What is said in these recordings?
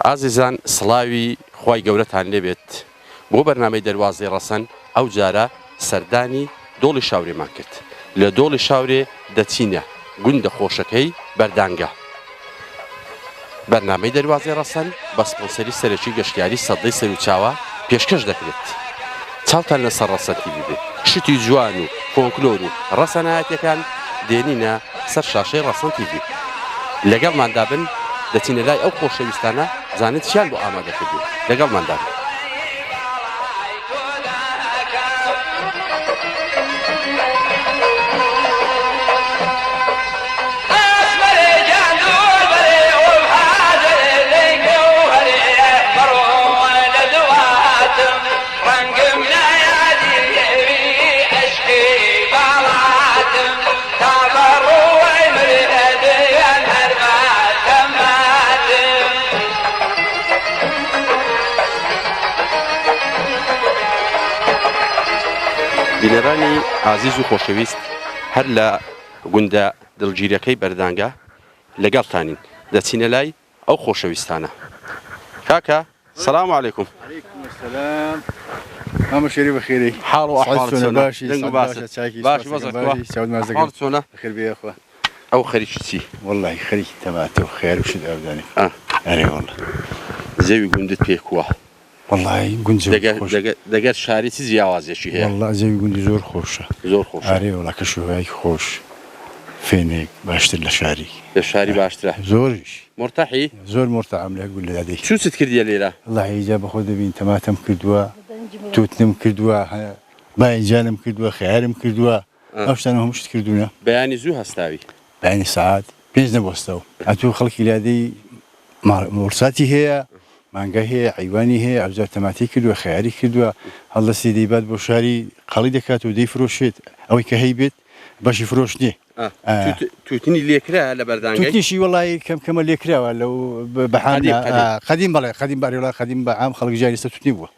ئازیزان سڵاوی خوای گەورەتان لێبێت بۆ بەرنامەی دەواازەی ڕەسەن ئەو جارە سەردانی دۆڵی شاورێمان کرد لە دۆڵی شاورێ دەچینە گوندە خۆشەکەی بەردانگە بەرنامەی دەواازەی ڕەسەن بە سپۆنسەری سەرەکی گەشتیاری سەدەی سەرچاوە پێشکەش دەکرێت چاوتان لەسەر ڕەسەن تیڤی بێت شتی جوان و فۆکلۆر و ڕەسەنایەتەکان دێنینە سەر شاشەی ڕەسەن تیڤی لەگەڵماندا بن دەچینە لای ئەو خۆشەویستانە زانێت چیان بۆ ئامادەکردوین لەگەڵماندا بن. بینەرانی ئازیز و خۆشەویست هەر لە گوندە دڵگیرەکەی بەردانگە لەگەڵتانین دەچینە لای ئەو خۆشەویستانە. کاکە سەلام عەلەیکوم. سلام مامە شێری بەخێری حاڵ و ئەحواڵت چۆنە؟ باشی دەنگ و باسط باشی بەزەکوە حاڵ چۆنە؟ بەخێر بێخوا. ئەو خەریکی چی؟ وەڵڵاهی خەریکی تەماتە و خێر و شت ئەودانی. ئەرێ وەڵڵا زەوی گوندت پێکووە. وەڵڵاهی گوند دەگەر شاری چی جیاوازێکی هەیە؟ وەڵڵا زەوی گوندی زۆر خۆشە. زۆر خۆشە. ئارێ وەڵا کەشوهەیەکی خۆش فێنێک باشتر لە شاری. لە شاری باشترە. زۆریش. مرتاحی؟ زۆر مرتاحم لە گول لەدەی. چوچت کردیە لێرە؟ وەڵڵاهی جا بەخۆ دەبین تەماتەم کردووە، توتنم کردووە، باینجانم کردووە، خەیارم کردووە، ئەو شتانە هەموو شت کردوونە. بەیانی زوو هەستاوی؟ بەیانی سەعات 5 نەبوەستەوە. ئەتوو خەڵکی لادەی مۆرساتی هەیە، مانگا هەیە، عیوانی هەیە، ئەوجار تەماتی کردووە، خەیاری کردووە، هەڵدەستی دەیبات بۆ شاری قەڵی دەکات و دەیفرۆشێت، ئەوەی کە هەی بێت بەشی فرۆش نییە. توتنی لێکرا لە بەردانگەی؟ توتنیشی وەڵی کەمە لێکراوە لەو قەدیم بەڵێ قەدیم بارێوڵا قەدیم بە عام خەڵک جاری سە توتنی بووە.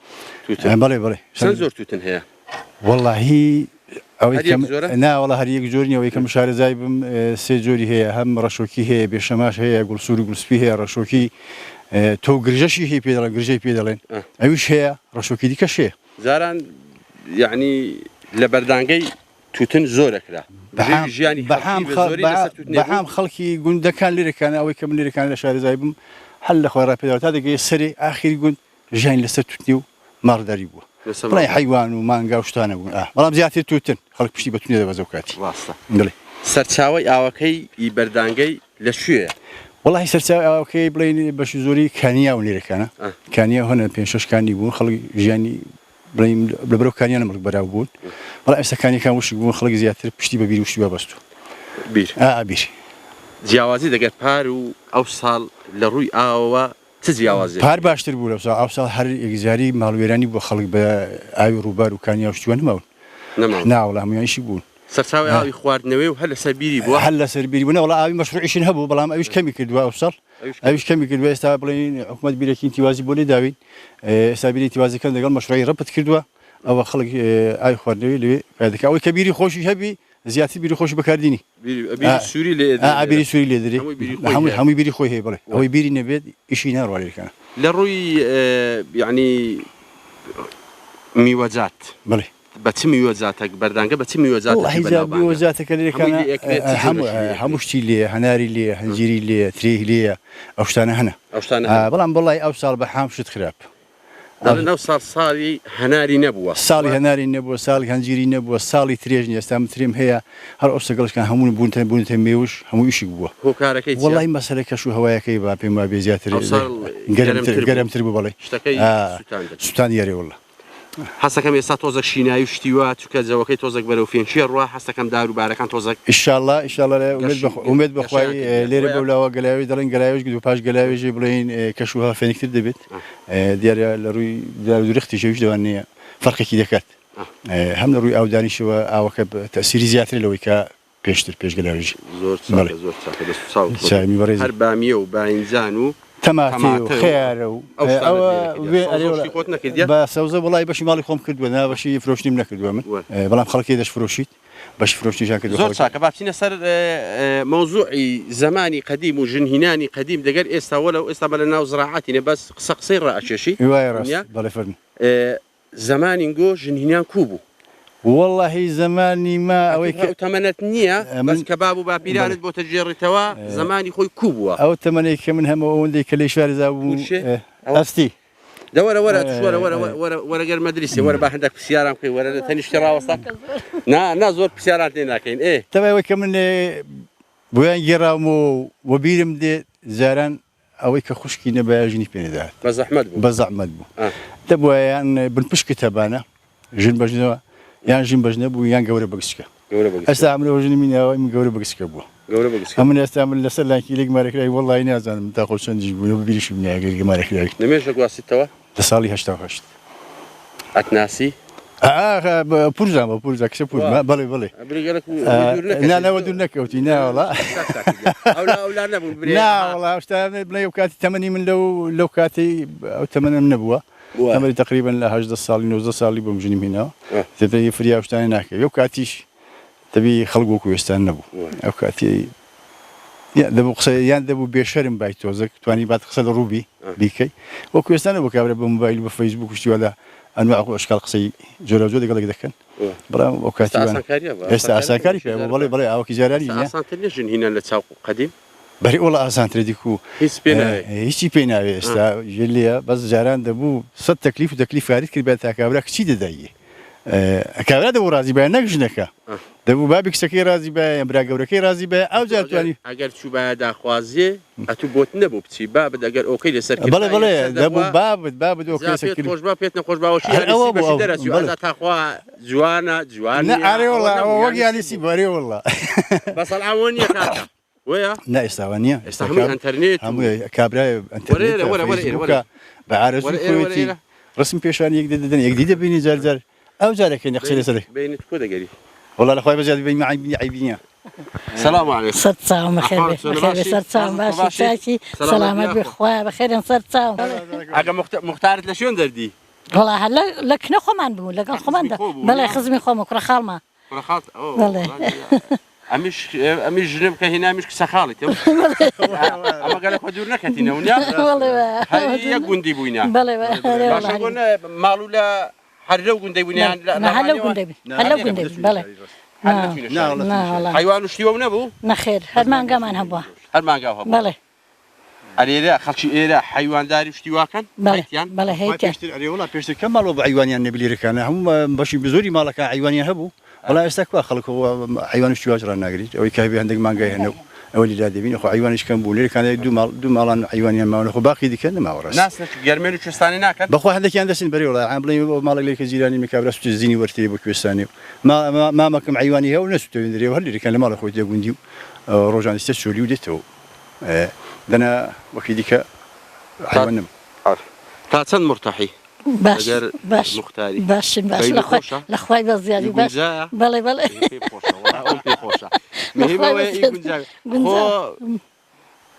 بەڵێ بەڵێ چەند زۆر توتن هەیە؟ وەڵڵاهی ناوەڵە هەر یەک جۆرنیەوەی کەم شارەزای بم سێ جۆری هەیە، هەم ڕەشۆکی هەیە، بێشەماش هەیە، گوڵسوور و گوڵسپی هەیە، ڕەشۆکی تۆ گرژەشی هەیە پێ دەڵێن، گرژەی پێ دەڵێن، ئەویش هەیە، ڕەشۆکی دیکەش هەیە. زاران یعنی لە بەردانگەی توتن زۆرەکرا بەهام خەڵکی گوندەکان لێرەکان ئەوەی کە من لێرەکان لە شارەزای بم هەل لە خۆرا پێداوە تا دەگەی سەرێ ئاخری گوند ژیان لەسەر توتنی و ماڕداری بووە. بڵێ حیوان و مانگا و شتانە بوون. بەڵام زیاتر توتن خەڵک پشتی بە توتنی دەبەزە و کاتی. دڵێ سەرچاوەی ئاوەکەی بەردانگەی لەکوێیە؟ وەڵی سەرچاوی ئاوەکەی بڵێن بەشی زۆری کانیا و لێرەکانە. کانیا هەنە 5-6 کانی بوون، خەڵک ژیانی بڵین لە بەرەو کانیانە مڕک بەراو بوون. بەڵام ئێستا کانیەکان وشک بوون، خەڵک زیاتر پشتی بە بیر وشتی وابەستو. بیر بیر جیاوازی دەگەر پار و ئەو ساڵ لە ڕووی ئاوەوە چ جیاوازی؟ پار باشتر بوو لەو ساڵ. ئەو ساڵ هەر یەکجاری ماڵوێرانی بۆ خەڵک بە ئاوی ڕووبار و کانیا و شتووە نەماون. ناوەڵا هەموویانیشی بوون. سەرچاوی ئاوی خواردنەوەی و هەر لەسەر بیری بووە؟ هەر لەسەر بیری بوو. نەوەڵا ئاوی مەشروعیشن هەبوو، بەڵام ئەویش کەمی کردووە ئەو ساڵ. ئەویش کەمی کردووە. ئێستا بڵێن حکوومەت بیرێکی انتیوازی بۆ لێداوین. ئێستا بیری انتیوازیەکان لەگەڵ مەشروعی ڕەپت کردووە. ئەوە خەڵک ئاوی خواردنەوەی لەوێ پێدەکات. ئەوەی کە بیری خۆشی هەبی زیاتر بیری خۆشی بەکاردێنی. بیری سووری لێ بیری سووری لێ دەرێ. هەمووی بیری خۆی هەیە. بڵێ ئەوەی بیری نەبێت ئیشی ناڕوا لێرەکانە. لە ڕووی یعنی میوەجات بڵێ بە چ میوەجاتێک بەردانگە بە چ میوەجاتێکی بەناوبانگە؟ میوەجاتەکە لێرەکانە هەموو شتی لێیە، هەناری لێیە، هەنجیری لێیە، ترێی لێیە، ئەو شتانە هەنە. بەڵام بەڵای ئەو ساڵ بە حام شت خراپ. دەڵێن ساڵ ساڵی هەناری نەبووە. ساڵی هەناری نەبووە، ساڵی هەنجیری نەبووە، ساڵی ترێژ نیە. ئێستا ترێم هەیە، هەر ئەو سەگەڵشکان هەموو بوونتە مێوش هەموو ئیشی بووە. هۆکارەکەی وەڵی مەسەلە کەش و هەوایەکەی با پێم وابێ زیاتر گەرمتر بوو. بەڵێ سووتان یاریێ وەڵڵا. حەسەکەم ئێستا تۆزێک شینایی و شتیوە چونکە جەوەکەی تۆزێک بەرەو فێنچیە ڕوا هەستەکەم داروبارەکان تۆزێک ئینشاءالله ئومێد بەخوای لێرە بەولاوە گەلاوی دەڵێن گەلاویش و پاش گەلاوێژی بڵێن کەشوها فێنکتر دەبێت. دیارە لە ڕووی دورختی شەویش دەوان نییە فەرقێکی دەکات. هەم لە ڕووی ئاودانیشەوە ئاوەکە تەسیری زیاتر لەوەی کە پێشتر پێش گەلاویژی. زۆر هەر بامیە و باینجان و تەماتی و خێرە و ئەوە خۆت نەکردیە بە سەوزە وڵی بەشی ماڵی خۆم کردووە نا بەشی فرۆشتیم نەکردووە من بەڵام خەڵکی دەشفرۆشیت باش فرۆشتیشان کرد زۆر چاکە بابچینە سەر مەوزوعی زمانی قەدیم و ژنهینانی قەدیم دەگەر ئێستا وەلەو ئێستا بە لە ناو زراعەتینە بەس قسەی ڕائکێشی وایە ڕاست بەڵێ فەرمی زمانی گۆ ژنهینان کوو بوو والله زمانی ما ئەوەی تەمەنەت نییە بەس کە باب و باپیرانت بۆ تەجێڕیتەوە زمانی خۆی کوو بووە ئەو تەمەنەی کە من هەمە ئەوەندەی کە لەی شارێزا بوو ئەستی دەوەرە وەرەگەر مەدرسێ وەرە بە هەندێک پرسیارم بکەی وەرە تەنیشتی ڕاوەستا نا زۆر پرسیاران لێ ناکەین تەمەوەی کە من بۆیان گێڕاوم و بیرم دێ زاران ئەوەی کە خوشکی نەبایژنی پێدات بە زەحمەت بوو بە زەحمەت بوو دەبووە یان بنپشت کتەبانە ژن بەژنەوە یان ژین بەژنە بوو یان گەورە بەگسکە ئەستا ئەمرەوە ژنی منەوەی من گەورە بەگسکە بووە ئەمن ئێستا من لەسەر لانکی لێک مارەکرای وەڵی نازانم تا خۆ چەندیش بوو بیریشم نیاگەری مارەکراوی نمێژە گواستیتەوە لە ساڵی 1970 ئەتناسی پورزان بە پورزا کسە پور بەڵێ بڵێ نانەوە دوور نەکەوتی ناوەڵا ناوەڵا شتا بڵێ و کاتی تەمەنی من لەو کاتی ئەو تەمەنم نەبووە تەمەنی تقریبا لە 18 ساڵی 19 ساڵی بۆ ژنیم هینەوە تێ فریا شتانی ناکەی ئەو کاتیش دەبی خەڵک وەکو ئێستان نەبوو ئەو کاتی دەبوو قسە یان دەبوو بێشەرم بای تۆزە توانی بات قسە لە ڕووبی بیکەی وەکو ئێستا نەبوو کابرا بە موبایل بە فەیسبوک شتیوادا ئەنواع ئەشکال قسەی جۆرە جۆر لەگەڵێک دەکەن بەڵام ئەو کاتی ئێستا ئاسانکاری پێ بڵێ بڵێ ئاوەکی جارانی ئاسانتر ژنهینە لە چاو قەدیم بەری وڵە ئاسانترە دیکو هیچی پێی ناوێ ئێستا ژێلیە بەس جاران دەبوو 100 تەکلیف و تەکلیفکاریت کرد بێت تا کابرا کچی دەدایە کابرا دەبوو ڕازی بە نەک ژنەکە دەبوو بابی کچەکەی ڕازی بە برا گەورەکەی ڕازی بە ئەو جار توانی ئەگەر چوو بە داخوازیێ ئەتوو بۆت نەبوو بچی بابت ئەگەر ئۆکەی لەسەر بڵێ بڵێ دەبوو بابت خۆش با پێت نەخۆش باوەشی دەرەچوو تاخوا جوانە جوان ئارێ وڵا وەک یانیسی بەرێ وڵا بەسەڵ ئەوە نییە کاکە وەیە نا ئێستاوە نییە ئێستا هەمووی ئەنتەرنێت هەمووی کابرای ئەنتەرنێت بە عارەزوی ڕسم پێشانی یەک دەدەن یەکدی دەبینی جار جار ئەو جارێکی نەخسێ لەسەر بینت کۆ دەگەری والله لە خۆی بەزیاد بینی عیبینە سلام علیکم سەر چاوم بەخێر سەر چاوم باشی چاکی سەلامەت بخوای بەخێرن سەر چاوم ئەگە مختارت لە شوێن دەردی وڵا هەر لە کنە خۆمان بوو لەگەڵ خۆماندا بەڵێ خزمی خۆمە کوڕە خاڵمە بەڵێ ئەمیش ژنم کە هێنامیش کسە خاڵیت ئەمە گەلە خۆ دوور نەکەتینەوە یەک گوندی بووینە ماڵوو لە هەر لەو گوندەی بووینیان هەر لەو گوندەی بەڵێ حیوان و شتیوە نەبوو نەخێر هەر مانگامان هەبووە هەر مانگاو هەبوو بەڵێ ئەلێرە خەڵکی ئێرە حیوانداری شتیواکەن بەڵێ هەیتیان وڵا پێشتر کە ماڵەوە بە حیوانیان نەبلیرەکانە هەموو بەشی بزۆری ماڵەکە حیوانیان هەبوو وڵا ئێستا کوا خەڵک حیوان شتیواش ڕان ناگریت ئەوەی کابێ هەندێک مانگای هەنە ئەوە لیدا دەبینە خۆ حیوانیش کەم بوو لێرەکانە دوو ماڵان حیوانیان ماوە خۆ باقی دیکە نەماوە ڕاست ناس گەرمێن و کوێستانی ناکەن بەخوا هەندێکیان دەچین بەرێ وڵا عام بڵێ ماڵێک لێکە جیرانی میکابرا سوچ زینی وەرتێ بۆ کوێستانی و مامەکەم حیوانی هەو نەسوتەوێن درێ هەر لێرەکان لە ماڵە خۆی دێگوندی و ڕۆژان دیستە چۆلی و دێتەوە دەنا وەکی دیکە حیوانم تا چەند مرتەحی باش لە خوای بە زیادی باش بەڵێ بەڵێ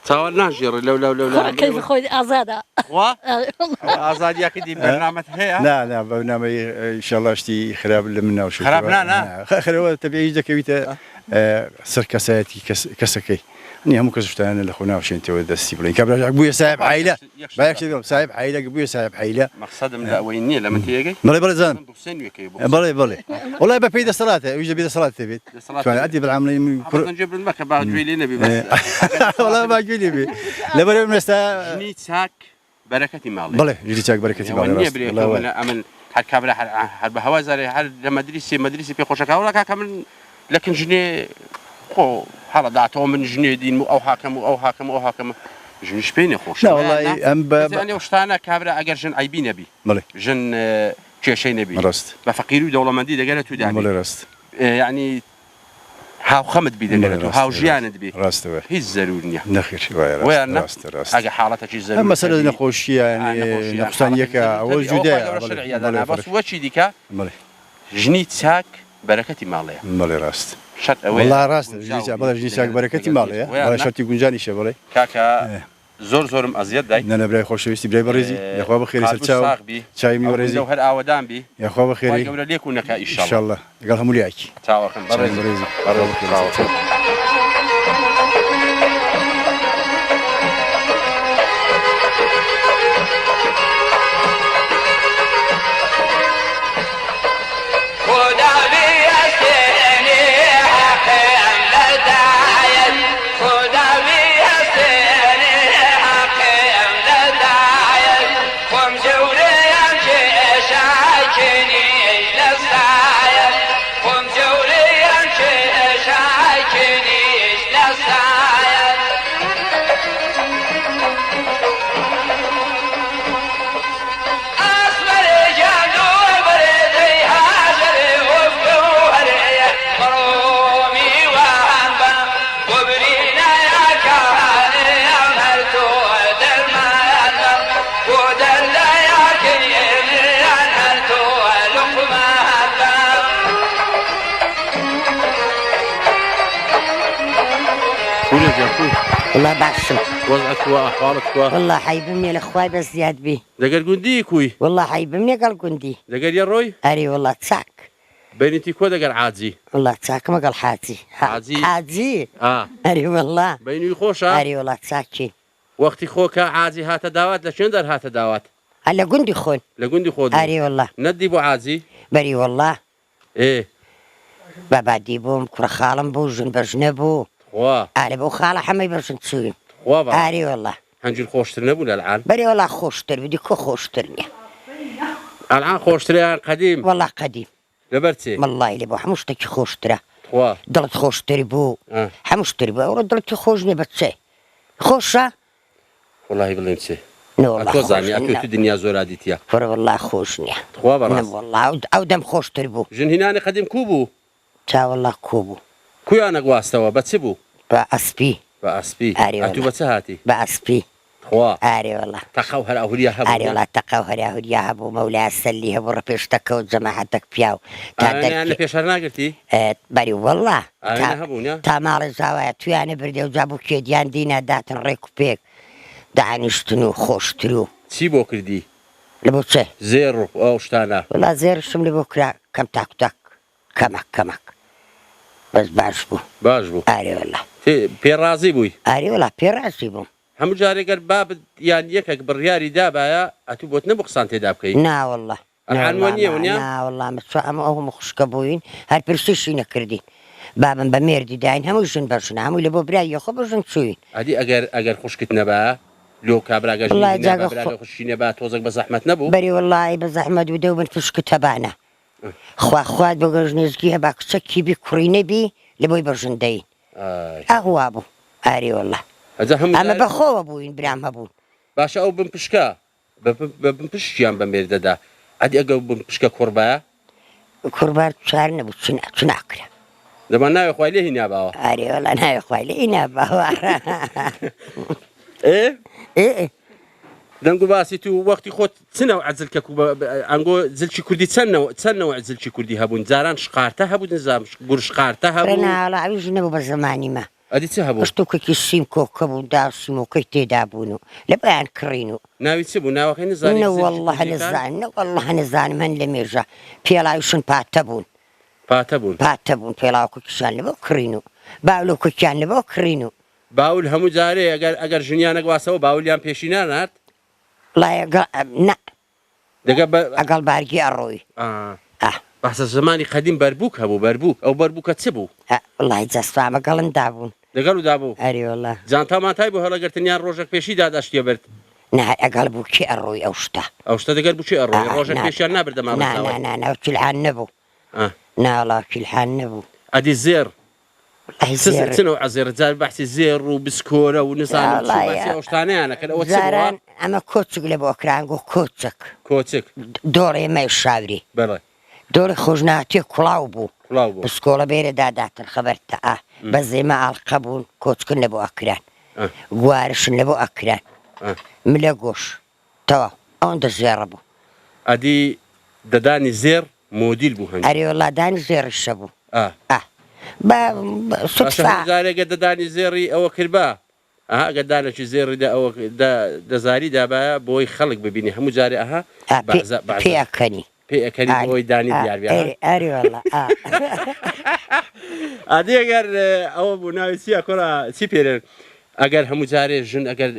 چاوە ناژێڕی لەو خۆی ئازادە ئازادیاکە دی بەرنامەت هەیە نا بەرنامەی ئینشاڵڵا خراپ لە من ناوش خراپە تەبیعی دەکەویتە سەر کەسایەتی کەسەکەی نی هەموو کەس شتانە لە خۆ ناوشێنتەوە دەستی بڵێن کابرا بووە صاحب عیلە صاحب عیلە بووە صاحب عیلە مەقسەدم لە ئەوەی نییە لە من تێگەی بڵێ زانم بڵێ وڵای بە پێی دەسەڵاتە ئەویش دەبێت دەسەڵات تێبێت توانێت بەعاملەی بکە باگوێ لێ نەبی وڵای باگوێ لێ بێ لەبەرەوە من ئێستا ژنی چاک بەرەکەتی ماڵێ بڵێ ژنی چاک بەرەکەتی ماڵێ ئەمن هەر کابرا هەر بە هەوا زارێ هەر لە مەدرسی پێخۆشەکە وڵا کاکە من لەکن ژنێ خۆ هەڵە داتەوە من ژنێ دین و ئەو حاکەم و ئەو حاکەم و ئەو حاکەمە ژنیش پێی نەخۆش ئەم ئەو شتانە کابرا ئەگەر ژن عیبی نەبی ژن کێشەی نەبی ڕاست بە فەقیر و دەوڵەمەندی دەگەرە تو دانی ڕاست یعنی هاوخەمت بی دەگەرێت و هاوژیانت بی ڕاستەوە هیچ زەرور نییە نەخێر ڕاست ئەگە حاڵەتەکی زەرور مەسەلە نەخۆشییان نەخستانیەکە ئەوە جودایە بەس وەچی دیکە ژنی چاک بەرەکەتی ماڵەیە بەڵێ ڕاست شەرت ئەوەی والله ڕاست بەڵێ ژنی چاک بەرەکەتی ماڵەیە بەڵێ شەرتی گونجانیشە بڵێ کاکە زۆرم ئەزیەت دای نەنە برای خۆشەویستی برای بەڕێزی یاخوا بەخێری سەر چاو چای میوەڕێزی هەر ئاوەدان بی یاخوا بەخێری گەورە لێک و نەکە ئیشەڵڵا ئینشاءالله لەگەڵ هەموو لایەکی چاوەکەم بەڕێزی بەڕێزی والله باشم وضعك وأحوالك والله حيبمني الأخوي بس زياد بي دەگەر گوندی کوی والله حيبمني قال قندي دەگەر یە ڕۆی أري والله تساك بینیتی کۆ دەگەر عاجی والله تساك ما قال حاتي حاجي؟ حاجي ئا أري والله بینوی خۆشە أري والله تساكين وەختی خۆکە عاجی هاتە داوات لە چێن دەرهاتە داوات هلا قندي خون لە گوندی خۆ أري والله نەدی بۆ عاجی بري والله ئێ بابا ديبوم كرة خالم بو جن برجنة بو خوا أري بو خالة حمي برجن تسوين خوا بە أري والله هەنجور خۆشتر نەبوو لە العان بري والله خوشتر بدي كو خوشترني العان خۆشتریان قەدیم والله قديم لەبەر چێ والله اللي بو حمشتك خوشتره خوا دڵت خۆشتری بوو هەمووشتری بوو ئەوڕۆ دڵتی خۆش نیە بەچێ خۆشە وڵی بڵێم چێ نۆڵە تۆ زانی ئەتۆ تو دنیا زۆر دیتە فڕە وەڵڵا خۆش نییە خوا بەڕاست وەڵڵا ئەو دەم خۆشتر بوو ژن هینانی قەدیم کو بوو چاوەڵڵا کۆ بوو کویانە گواستەوە بە چ بوو بە ئەسپی بە ئەسپی ئاری ئەتوو بە چ هاتی بە ئەسپی خوا ئارێ وەڵڵا تەقەو هەر ئەهوریا ئارێ هەبوو وڵات تەقا و هەریا هەبوو مەولای سەلی هەبوو ڕپێشتەکەوت جەماعەتەک پیاو تا لە پێشەر ناگرتی بەری وەڵڵا هەبوو تا ماڵی زاوایە تویانە بردێ و جابوو کێدیان دینە داتن ڕێک و پێک دانیشتن و خۆشتر و چی بۆ کردی لە بۆ چێ زێر و ئەو شتانە وڵا زێرشم لە بۆ کرا کەم تاکوتاک کەمەک بەس باش بوو باش بوو ئارێ وەڵڵا پێڕازی بووی ئاری وڵا پێڕاستی بووم هەموو جارێگەر بابت یان یەکێک بڕیاری دابایە ئەتوو بۆت نەبوو قسان تێدا بکەیت ناوەڵڵا ئەحانوە نییە ونیا ناوەڵڵا مەچوە ئەمە ئەوم خوشکە بووین هەر پرسیشی نەکردین بابم بە مێردی داین هەموو ژن بەژن هەمووی لە بۆ برای خۆ بژن چوین ئەدی ئەگەر خوشکت نەبا لۆ کابراگەژ خوشی نەبا تۆزێک بە زەحمەت نەبوو بەری وەڵڵی بە زەحمەت و دەو بن فشکە تەبانە خوات بۆ گەژنێزگی هەبا کچەکی بی کوڕی نەبی لە بۆی بەژن دەین ئەهوا بوو ئاری وەڵڵا ئەمە بەخۆوە بووین برام هەبوون باشە ئەو بم پشکە بم پشتیان بە مێردەدا ئەدی ئەگەر بم پشکە کوڕبایە کوربار چار نەبوو چ ناکرا دەمان ناوێ خوای لێ هیناباوە ئاری وەڵا ناوێ خوای لێ هیناباوە دەنگ و باسی تو وەختی خۆت چنەوە عەزلکە ئەنگۆ زلکی کوردی چەندەوە زلکی کوردی هەبوون جاران شقارتە هەبوو نزام گور شقارتە هەبوو ناڵە ئەویش نەبوو بە زەمانیمە ئەدی چ هەبوو شتۆکێکی سیم کۆکە بوو داسیمۆکەی تێدا بوون و لە بەیان کڕین و ناوی چ بوو ناوەکەی نزانی والله نەزانم هەن لە مێژە پێڵاویشن پاتە بوون پێڵاو کوکیشان لە بۆ کڕین و باولۆ کوکیان لە بۆ کڕین و باول هەموو جارێ ئەگەر ژنیانە گواسەوە باولیان پێشی نانات ئەگەڵ بارگی ئەڕۆی بەسە زمانی قەدیم بەربووک هەبوو بەربووک ئەو بەربووکە چ بوو وڵی جەستامە گەڵندا بوون لەگەڵ و دابوو ئەری وەڵا جانتاماتای بۆ هەڵەگرتنیان ڕۆژێک پێشی داداشتیە برد ئەگەڵ بوو کی ئەڕۆی ئەو شتە دەگەر بووچی ئەڕۆی ڕۆژێک پێشیان نابردەماوەکیلحان نەبوو ناڵاکیلحان نەبوو ئەدی زێر چنەوە عزێر جار بەحسی زێر و بسکۆرە و نزانم ئەو شتانەیانەکەن ئەوە زاران ئەمە کۆچک لە بۆ کرانگۆ کۆچک دۆڕێ مای شاوری بەڵێ دۆڕی خۆشناتی کوڵاو بوو بسکۆڵە بێرە داداتن خەبەرتە بە زێمە ئاڵقە بوون کۆچکن لە بۆ ئەکران گوارشن لە بۆ ئەکران ملە گۆش تەواو ئەوەندە زێڕە بوو ئەدی دەدانی زێر مۆدیل بوو هەن ئەری وەڵادانی زێڕشە بوو جارێکە دەدانی زێڕی ئەوە کردبا ئەگەردانێکی زێڕیدا ئەوە دەزاری دابایە بۆی خەڵک ببینی هەموو جارێ ئەها پێەکەنی پێەکەنی بۆی دانی دیار ئەریوەڵە ئادی ئەگەر ئەوە بوو ناوی چیە کۆرا چی پێرێن ئەگەر هەموو جارێ ژن ئەگەر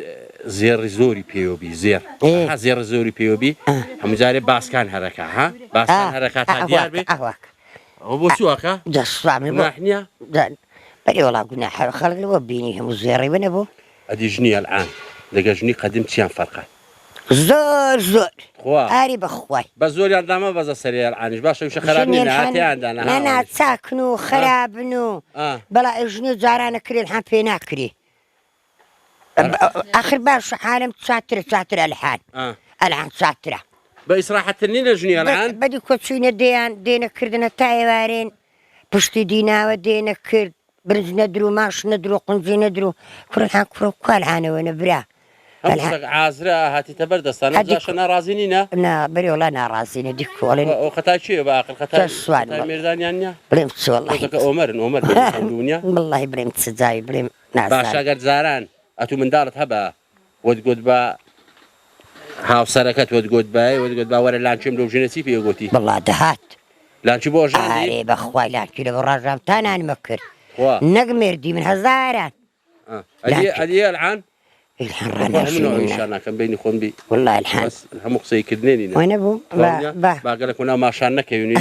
زێڕی زۆری پێوەبی زێر زێڕ زۆری پێوەبی هەموو جارێ باسکان هەرەکە ها باسکان هەرەکە تا دیار بێ ئەو بۆ چوەکە دەسوامە بەری وڵا گونا حەر خەڵک لەوە بینی هەموو زێڕی بنە بوو ئەدی ژنی ئەلعان لەگە ژنی قەدیم چیان فەرقە زۆر زۆر ئاری بەخوای بە زۆریان دامە بەزە سەری ئەلعانیش باشە وشە خراپی نەهاتیاندانا نەنا چاکن و خراپن و بەڵا ژنی جارانە کرێن هەم پێ ناکرێ آخر باش حالم چاترە ئەلعان چاترە بە ئیسراحەتتر نینە ژنی ئەلعان بەدی کۆچوینە دێنەکردنە تا ئێوارێن پشتی دیناوە دێنە کرد برنج نەدرو ماش نەدرو قنجی نەدرو کوڕەکان کوڕە کوالعانەوە نەبرا عازرا هاتیتە بەردەستان جاشە ناڕازی نینە نا بەری وڵا ناڕازینە دیکۆڵێن ئەو خەتای چیە بە عاقڵ خەتای مێردانیان نییە بڵێم چ وەڵڵاهی ئۆمەر دنیا وەڵڵاهی بڵێم چ جاوی بڵێم نازانم باش ئەگەر جاران ئەتوو منداڵت هەبە وەتگوت بە هاوسەرەکەت وەتگوت بە وەرە لانچیم لەو ژنە چی پێگوتی بەڵا دەهات لانچی بۆ ژانی ئارێ بەخوای لانچی لە بە ڕاژام تا نانمە کرد نەک مێردی من هەزاران ئەدی ئەلعان شانەکەم بینی خۆم بی والله الحال هەموو قسەیکردنێنی وأنا بوو باگەلە کونا ماشان نەکەوێنی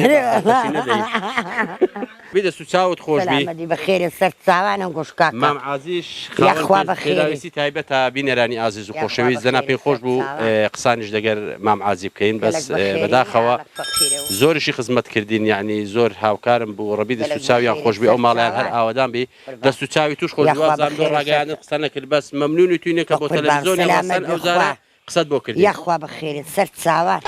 بیدە سو چاوت خۆش بی بەخێرە سەر چاوانم گۆشکاکە مام عازیش یاخوا بەخێر خێراویستی تایبەتە بینەرانی ئازیز و خۆشەویست زەنا پێی خۆش بوو قسانیش دەگەر مام عازی بکەین بەس بەداخەوە زۆریشی خزمەت کردین یعنی زۆر هاوکارم بوو ڕەبی دەست و چاویان خۆش بی ئەو ماڵیان هەر ئاوادان بی دەست و چاوی توش خۆش دوازان دۆ ڕاگەیانت قسە نەکرد بەس مەمنونی توینە کە بۆ تەلەڤیزۆنی وەسەن ئەو زارە قسەت بۆ کردی یاخوا بەخێرن سەر چاوان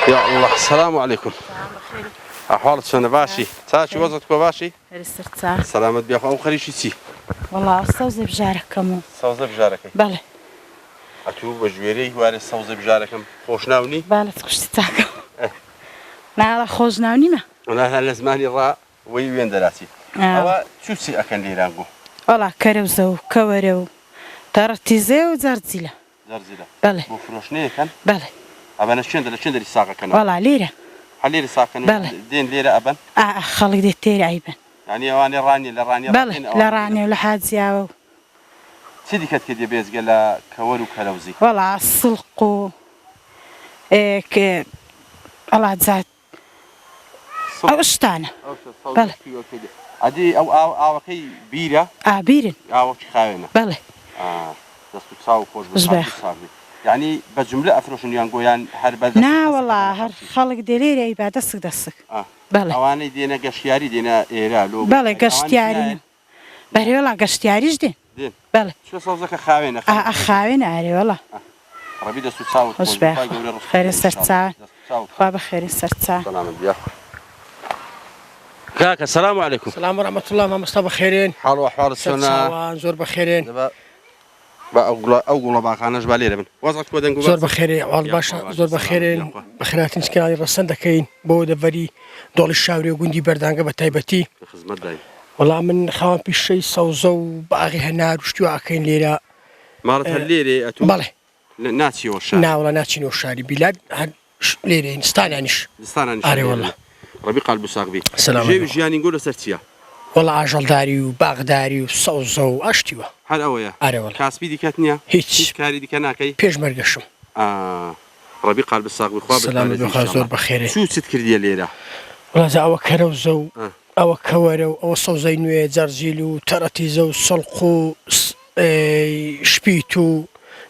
يا الله السلام عليكم أحوالك شنو باشي تاشي وزنك باشي هرسترتا سلامت بيا أو خريشي تي والله استوزي بجارك كمو سوزة بجارك بله أتو بجويري واري سوزة بجاركم خوش ناوني بله تخشتي تاكم لا خوش ناوني ما أنا هلا زماني الراء وين دراسي أو شو سي أكن لي رانقو والله كروزو كورو ترتيزو زرزيلا بله بفروشني كان بله أبان شندري ساقة كنا والله ليرة حليرة ساقة بله دين ليرة أبان خلق دي تيري عيبا يعني أواني راني لراني بله لا راني ولا حاد زياو سيدي كانت كدي بيز قال كورو كلوزي والله السلقو ك الله تزاد أو اشتانا بله أدي أو كي بيرة بيرن أو خاوينة بله دستو تصاو خوش يعني بجملة أفروشن يانقويان هربا نا والله هر خلق دليل أي دسك بله أواني دينا قشياري دينا إيرالو بله قشتياري بله والله قشتياري جدين بله شو صوزك خاوينة خاوينة أري والله ربي دستو تصاو خوش خير السرطان خواب خير السرطان سلام بيا كاكا السلام عليكم السلام ورحمة الله ما مصطفى بخيرين حال وأحوال السنة زور بخيرين أقول باخانش بالي من وزعت كودن قبل زور بخيرين والباشا زور بخيرين بخيراتين سكان رسن دكين بود فري دول الشاوري وجندي بردانجا بتايبتي خدمت داي والله من خوان بشي صوزو باغي هنار وشتو عكين ليرا مالت هالليري أتو بالي ناتشي والشاري نا والله ناتشي والشاري بلاد هاد ليري نستانانش أري والله ربي قلب ساقبي السلام عليكم جياني نقول سرتيا والله عجل داري وباغ داري وصوزو أشتيوا هل أويا أري والله كاسبي دي كاتنيا هيتش كاري دي كناكي بيج مرقشم ربي قلب الساقبي خواب السلام عليكم زور بخير شو تذكر ديال ليرة والله زا أو كروزو أو كورو أو صوزينو زرزيلو ترتيزو سلقو شبيتو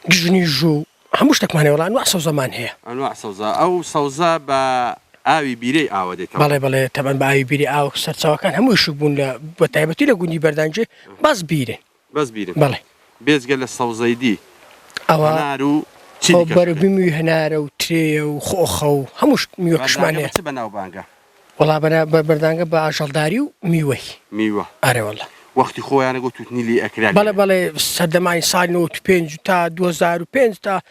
جنيجو هموش لك ماني والله أنواع صوزة مان هي أنواع صوزة أو صوزة ئاوی بیرەی ئاوە دێتەوە بەڵێ تەبەن بە ئاوی بیری ئاو سەرچاوەکان هەمووشک بوون لە بە تایبەتی لە گوندی بەردانجێ باز بیرن بەس بیرن بەڵێ بێزگە لە سەوزەیدی ئەوە هەنار و بەربیمی هەنارە و ترێ و خۆخە و هەمووش میوەکشمانەیە چ بەناو بانگە وڵا بەردانگە بە ئاژەڵداری و میوەی میوە ئارێوەڵە وەختی خۆیانە گۆ توتنیلی ئەکرا بەڵێ سەردەمانی ساڵی 95 تا 2005 تا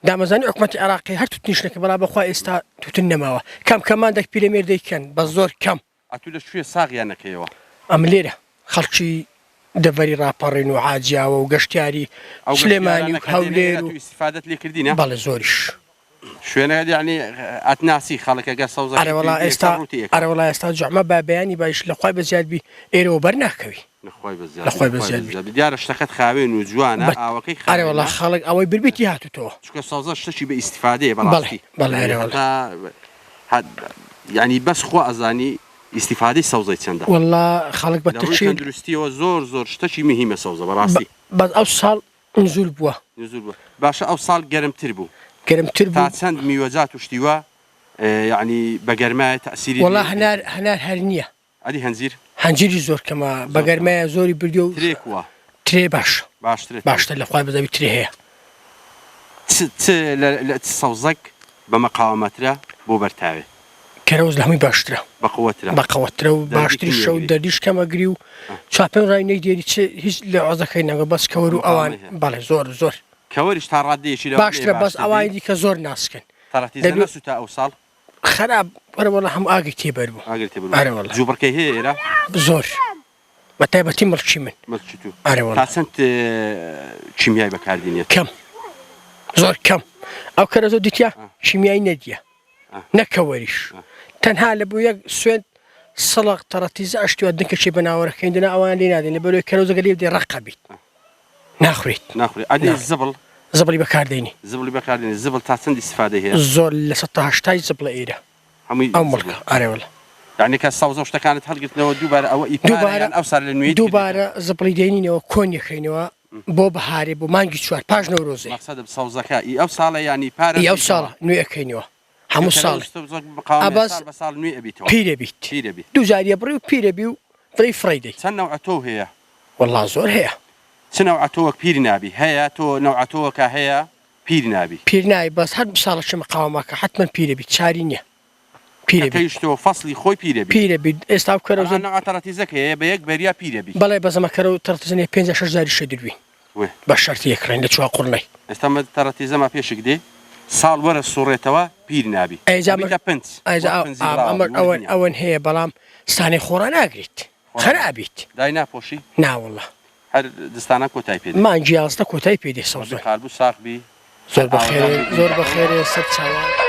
دامەزانی حکوومەتی عراقی هەر توتنیشنەکە بەڵا بەخوا ئێستا توتن نەماوە کەم کەماندێک پیرەمێر دەیکەن بە زۆر کەم ئەتو لە شوێ ساغیانەکەیەوە ئەم لێرە خەڵکی دەڤەری ڕاپەڕین و عاجیاوە و گەشتیاری سلێمانی و هەولێر و استفادەت لێ کردینە بەڵێ زۆریش شوێنە یعنی ئەتناسی خەڵکەگە سەوزە ئەرەوەڵا ئێستا جوعمە با بەیانی باش لە خۆی بەزیادبی ئێرەوە بەرناکەوی لەخۆی بەزیاد دیارە شتەکەت خاوێن و جوانە ئاوەکەی ئەرەوەڵا خەڵک ئەوەی بربێتی هاتوتەوە چکە سەوزە شتێکی بە ئیسیفادەیە بەڵاستی یعنی بەس خۆ ئەزانی ئیسیفادەی سەوزەی چەندە وەڵا خەڵک بە تەچی دروستیەوە زۆر شتێکی مهمە سەوزە بەڕاستی بەس ئەو ساڵ نزول بووە باشە ئەو ساڵ گەرمتر بوو گەرمتر تا چەند میوەجات و شتیوە یعنی بە گەرمایە تەسیری وەڵا هەنار هەر نییە ئەدی هەنجیری زۆر کەمە بە گەرمایە زۆری بردو و ترێکوە ترێ باشتر لە خۆی بەزەوی ترێ هەیە لە سەوزەک بە مەقاومەترە بۆ بەرتاوێ کەرەوز لە هەمووی باشترە بەقەوەترە و باشتری شەو دەردیش کەمەگری و چاپێن ڕای نەیدێری هیچ لە ئازەکەی نەگە بەس کەوەر و ئەوان بەڵێ زۆر کەوەریش تا ڕادەیەکی باشترە بەس ئەوانی دیکە زۆر ناسکن تا ئەو ساڵ خراپ وەرەوەڵە هەموو ئاگی تێبەر بوو جوبڕکەی هەیە ئێرە زۆر بە تایبەتی مڵکی من تا چەند کیمیای بەکاردێنێت کەم زۆر کەم ئەو کەرە زۆر دیتیا کیمیایی نەدیە نەکەوەریش تەنها لە بوو یەک سوێن سەڵق تەڕەتیزە ئەشتیوە دنکەشی بەناوەڕەکەیندنا ئەوان لێ نادێن لە بەرەوەی کەرەوزەگە لێ دێ ڕەقە بیت ناخورێت ئەدی زبڵی بەکاردێنی زبڵ تا چەند ئیسیفادە هەیە زۆر لە 180 زبڵە ئێرە ئەو مڵکە ئارێوەڵە یعنی کە سەوزە شتەکانت هەڵگرتنەوە دووبارە ئەوە ئیپارەیان ئەو ساڵ لە نوێی دووبارە زبڵی دێنینەوە کۆنیەکەینەوە بۆ بەهارێ بۆ مانگی چوار پاش نەورۆزێ مەقسەدم سەوزەکە ئەو ساڵە ینی پارە ئەو ساڵە نوێ ئەەکەینەوە هەموو ساڵ پیرەبیت دووجاریە بڕی و پیرەبی و فڕی فڕیدەی چەند نەوعەتۆ هەیە وەڵا زۆر هەیە چ نەوعەتۆوەک پیر نابی هەیە تۆ نەوعەتۆوەکە هەیە پیر نابی پیر نابی بەس هەر ساڵەکە مەقاومەکە حتمما پیرەبی چاری نییە پیرەبیشتەوە فەصلی خۆی پیرەبی ئێستا کەرەوزە نەوعەتەڕەتیزەکە هەیە بە یەک بەریا پیرەبی بەڵێ بەزەمەکەرە و تەڕتزنێ 5 زاری شەدروی بە شەرتی یەکڕین لە چوار قوڕنەی ئێستا تەڕەتیزەمە پێشک دێ ساڵ وەرە سوڕێتەوە پیر نابی ئەوەن هەیە بەڵام ستانەی خۆڕان ناگریت خەرابیت دای ناپۆشی ناوەڵە هەر دستانە کۆتای پێ مانگی یازدە کۆتای پێ دێ سەوزە خالبوو ساقبی زۆر بەخێرێ سەر چاوان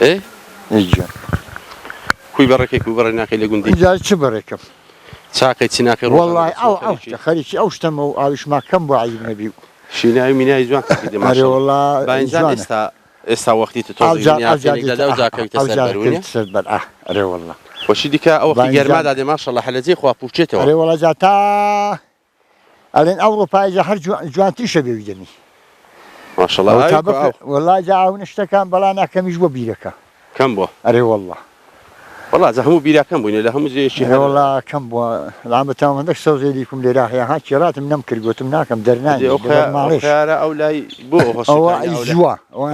ئێ اینجا کوی بەڕێکەی کوی بەڕێ ناکەی لە گوندی اینجا چه بەڕێکم چاکەی چی ناکەی والله ئەو خەریکی ئەو شتەمە و ئاویشما کەم بۆ عیب نەبی شیناوی مینای جوان کردی ئەرێ والله باینجان ئێستا وەختی تو تۆزیکەویتە سەربەرونی سەربەر ئەرێ والله وەشی دیکە ئەو وەختی گەرما دادێ ماشەڵڵا هەلەجێ خوا پوچێتەوە ئەرێ والله جا تا ئەڵێن ئەوڕۆپایجا هەر جوانتیشە بێویدەنی ماشەڵڵا والله جا ئەو شتەکان بەڵا ناکەمیش بۆ بیرەکە کەم بووە ئەرێ والله وەڵا جا هەموو بیراکەم بووینە لە هەموو جێشی ئەرێ والله کەم بووە لامەتەوە هەندێک سەوزێری کوم لێرا هەیە ها کێڕاتم نەم کرد گوتم ناکەم دەرنانی ماڵێش خیارە ئەو لای بۆ ئەوە جووە ئەوە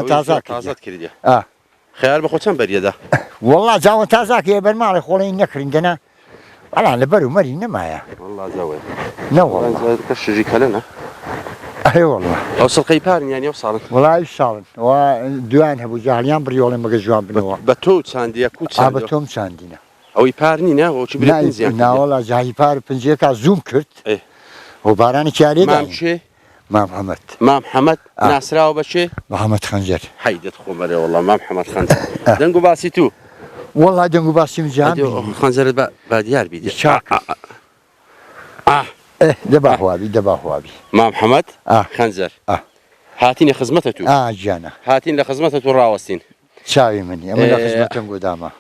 تازات کردی خیار بە خۆ چەند بەریەدا والله جاوە تازاکە بەرماڵی خۆڵی نەکردین دەنا ئەلان لە بەر و مەری نەمایە والله جاوێ نەوە کە شژی کەلەنە ئەرێ والله ئەو سڵقەی پارنیانی ئەو ساڵن وڵی ساڵن دویان هەبوو جاهلیان بڕیۆڵێ مەگە جوان بنەوە بە تۆ چاندیە کو بە تۆم چاندینە ئەوەی پارنی ناوەچی برزیان ناوەڵا جاهی پار پنجەکە زوم کرد و بارانی کارێ مامشێ مام حەمەد مام حەمەد ناسراوە بەشێ محەممەد خەنجەر حیدت خۆمەرێ وڵڵا مام حەمەد خەنجەر دەنگ و باسی تو وڵڵا دەنگ و باسیم جان خەنجەرت بە دیار بیدی دەباخوابی دەباخوابی مام حەمەد خەنجەر هاتینە خزمەتە تو گیانە هاتین لە خزمەتە تو ڕاوەستین چاوی منی ئەمە لە خزمەتم گۆدامە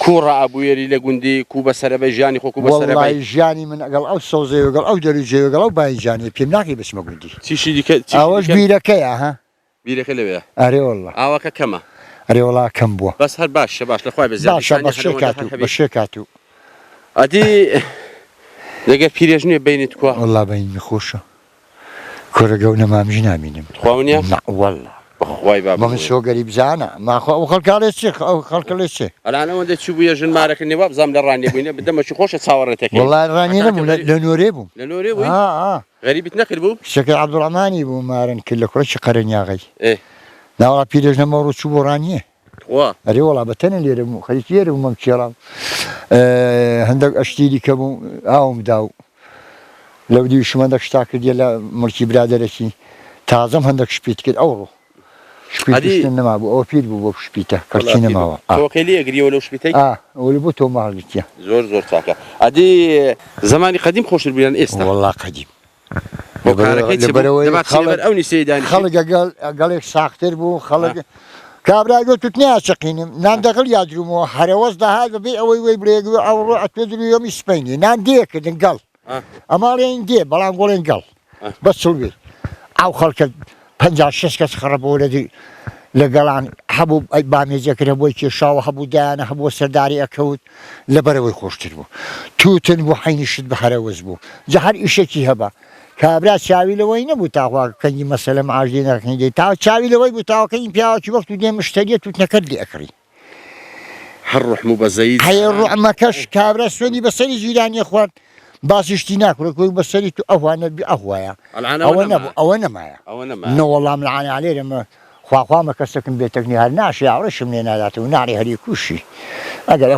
کوو ڕائەبوویەری لە گوندی کوو بەسەرەبەی ژیانی خۆ و بەسەرەبەی ژیانی من ئەگەڵ ئەو سەوزەی وەگەڵ ئەو دەروجێوەگەڵ ئەو باینجانی پێم ناکەی بچمە گوندی چیشی دیکە ئەوەش بیرەکەیە ها بیرەکە لەوێ ئەرێ وڵڵا ئاوەکە کەمە ئەرێ وڵا کەم بووە بەس هەر باشە باش لە خوای بەشێ کاتوو ئەدی لەگەر پیرێژ نیە بینیت کووە وڵڵا بەینی خۆشە کۆرەگە و نەمامژی نامینم خواونیە وەڵڵا بەخوای بابا من سۆگەری بزانە ماخوا ئەو خەڵکارێ چێ ئەو خەڵکە لێ چێ ئەلانەوەندە چی بووە ژنمارەکە نێوە بزانام لە ڕانێ بووینە بدەمەچی خۆشە چاوەڕێتەکە وڵڵا ڕانی نەبوو لە نۆرێ بووم لە نۆرێ بووی غەریبت نەکرد بوو شەکر عەبدوڕەحمانی بوو مارن کرد لە کوڕەکی قەرەنیاغی ناوەڵا پیرێژ نەمەڕۆ چوو بۆ ڕانیە ئەرێ وڵا بەتەنە لێرە بوو خەریکی لێرە بوو مەم کێڵام هەندێک ئەشتیری کە بوو ئاوم دا و لەو دیوی شمەندەك شتا کردیە لە مڵکی برادەرێکی تازەم هەندێک شپیت کرد ئەوڕۆ شپیتشتن نەما بوو ئەوە پیر بوو بۆ شپیتە کەڵکی نەماوە تۆکەی لێگریەوە لەو شپیتەی ئەوە بۆ تۆ ماڵگرتیە زۆر زۆر چاکە ئەدی زمانی قەدیم خۆشتر بیان ئێستا وەڵڵا قەدیم خەڵک گەڵێک ساختر بوو خەڵک کابرا گوتت ناچەقینم نان دەغڵ یادرومەوە هەرەوەز داهات بەبێ ئەوەی وەی برێگو ئەوڕۆ ئەتوێدرویەمی سپینی نان دێکردن گەڵ ئەماڵێن دێ بەڵام گۆڵێن گەڵ بە سڵوێ ئەو خەڵکە 56 کەس خڕەبەوە لە گەڵان هەبوو بامێزەکرە بۆی کێشاوە هەبوو دایانە هەبوو سەرداری ئەکەوت لەبەرەوەی خۆشتر بوو تووتن بوو حینیشت بە هەرەوەز بوو جە هەر ئیشێکی هەبە کابرا چاوی لەوەی نەبوو تاخوا کەنگی مەسەلە معاژدی نەکەی تا چاوی لەوەی بوو تاوەکەی پیاوەکی وەخت و دێ مشتریە تووتنەکەت لێ ئەکڕی هەر ڕحم و بەزەید هەیە ڕوعمەکەش کابرا سوێنی بەسەری جیرانی خوارد باسیشتی ناکڕە کوی بەسەری تو ئەوانە ئەوایە ئەوە نەبوو ئەوە نەمایە نەوەڵام لەعانە لێرەمە خواخوامە کەسەکەم بێتەکنی هەر ناشی ئاڕەشم لێ ناداتەوە ناری هەری کوشی ئەگەر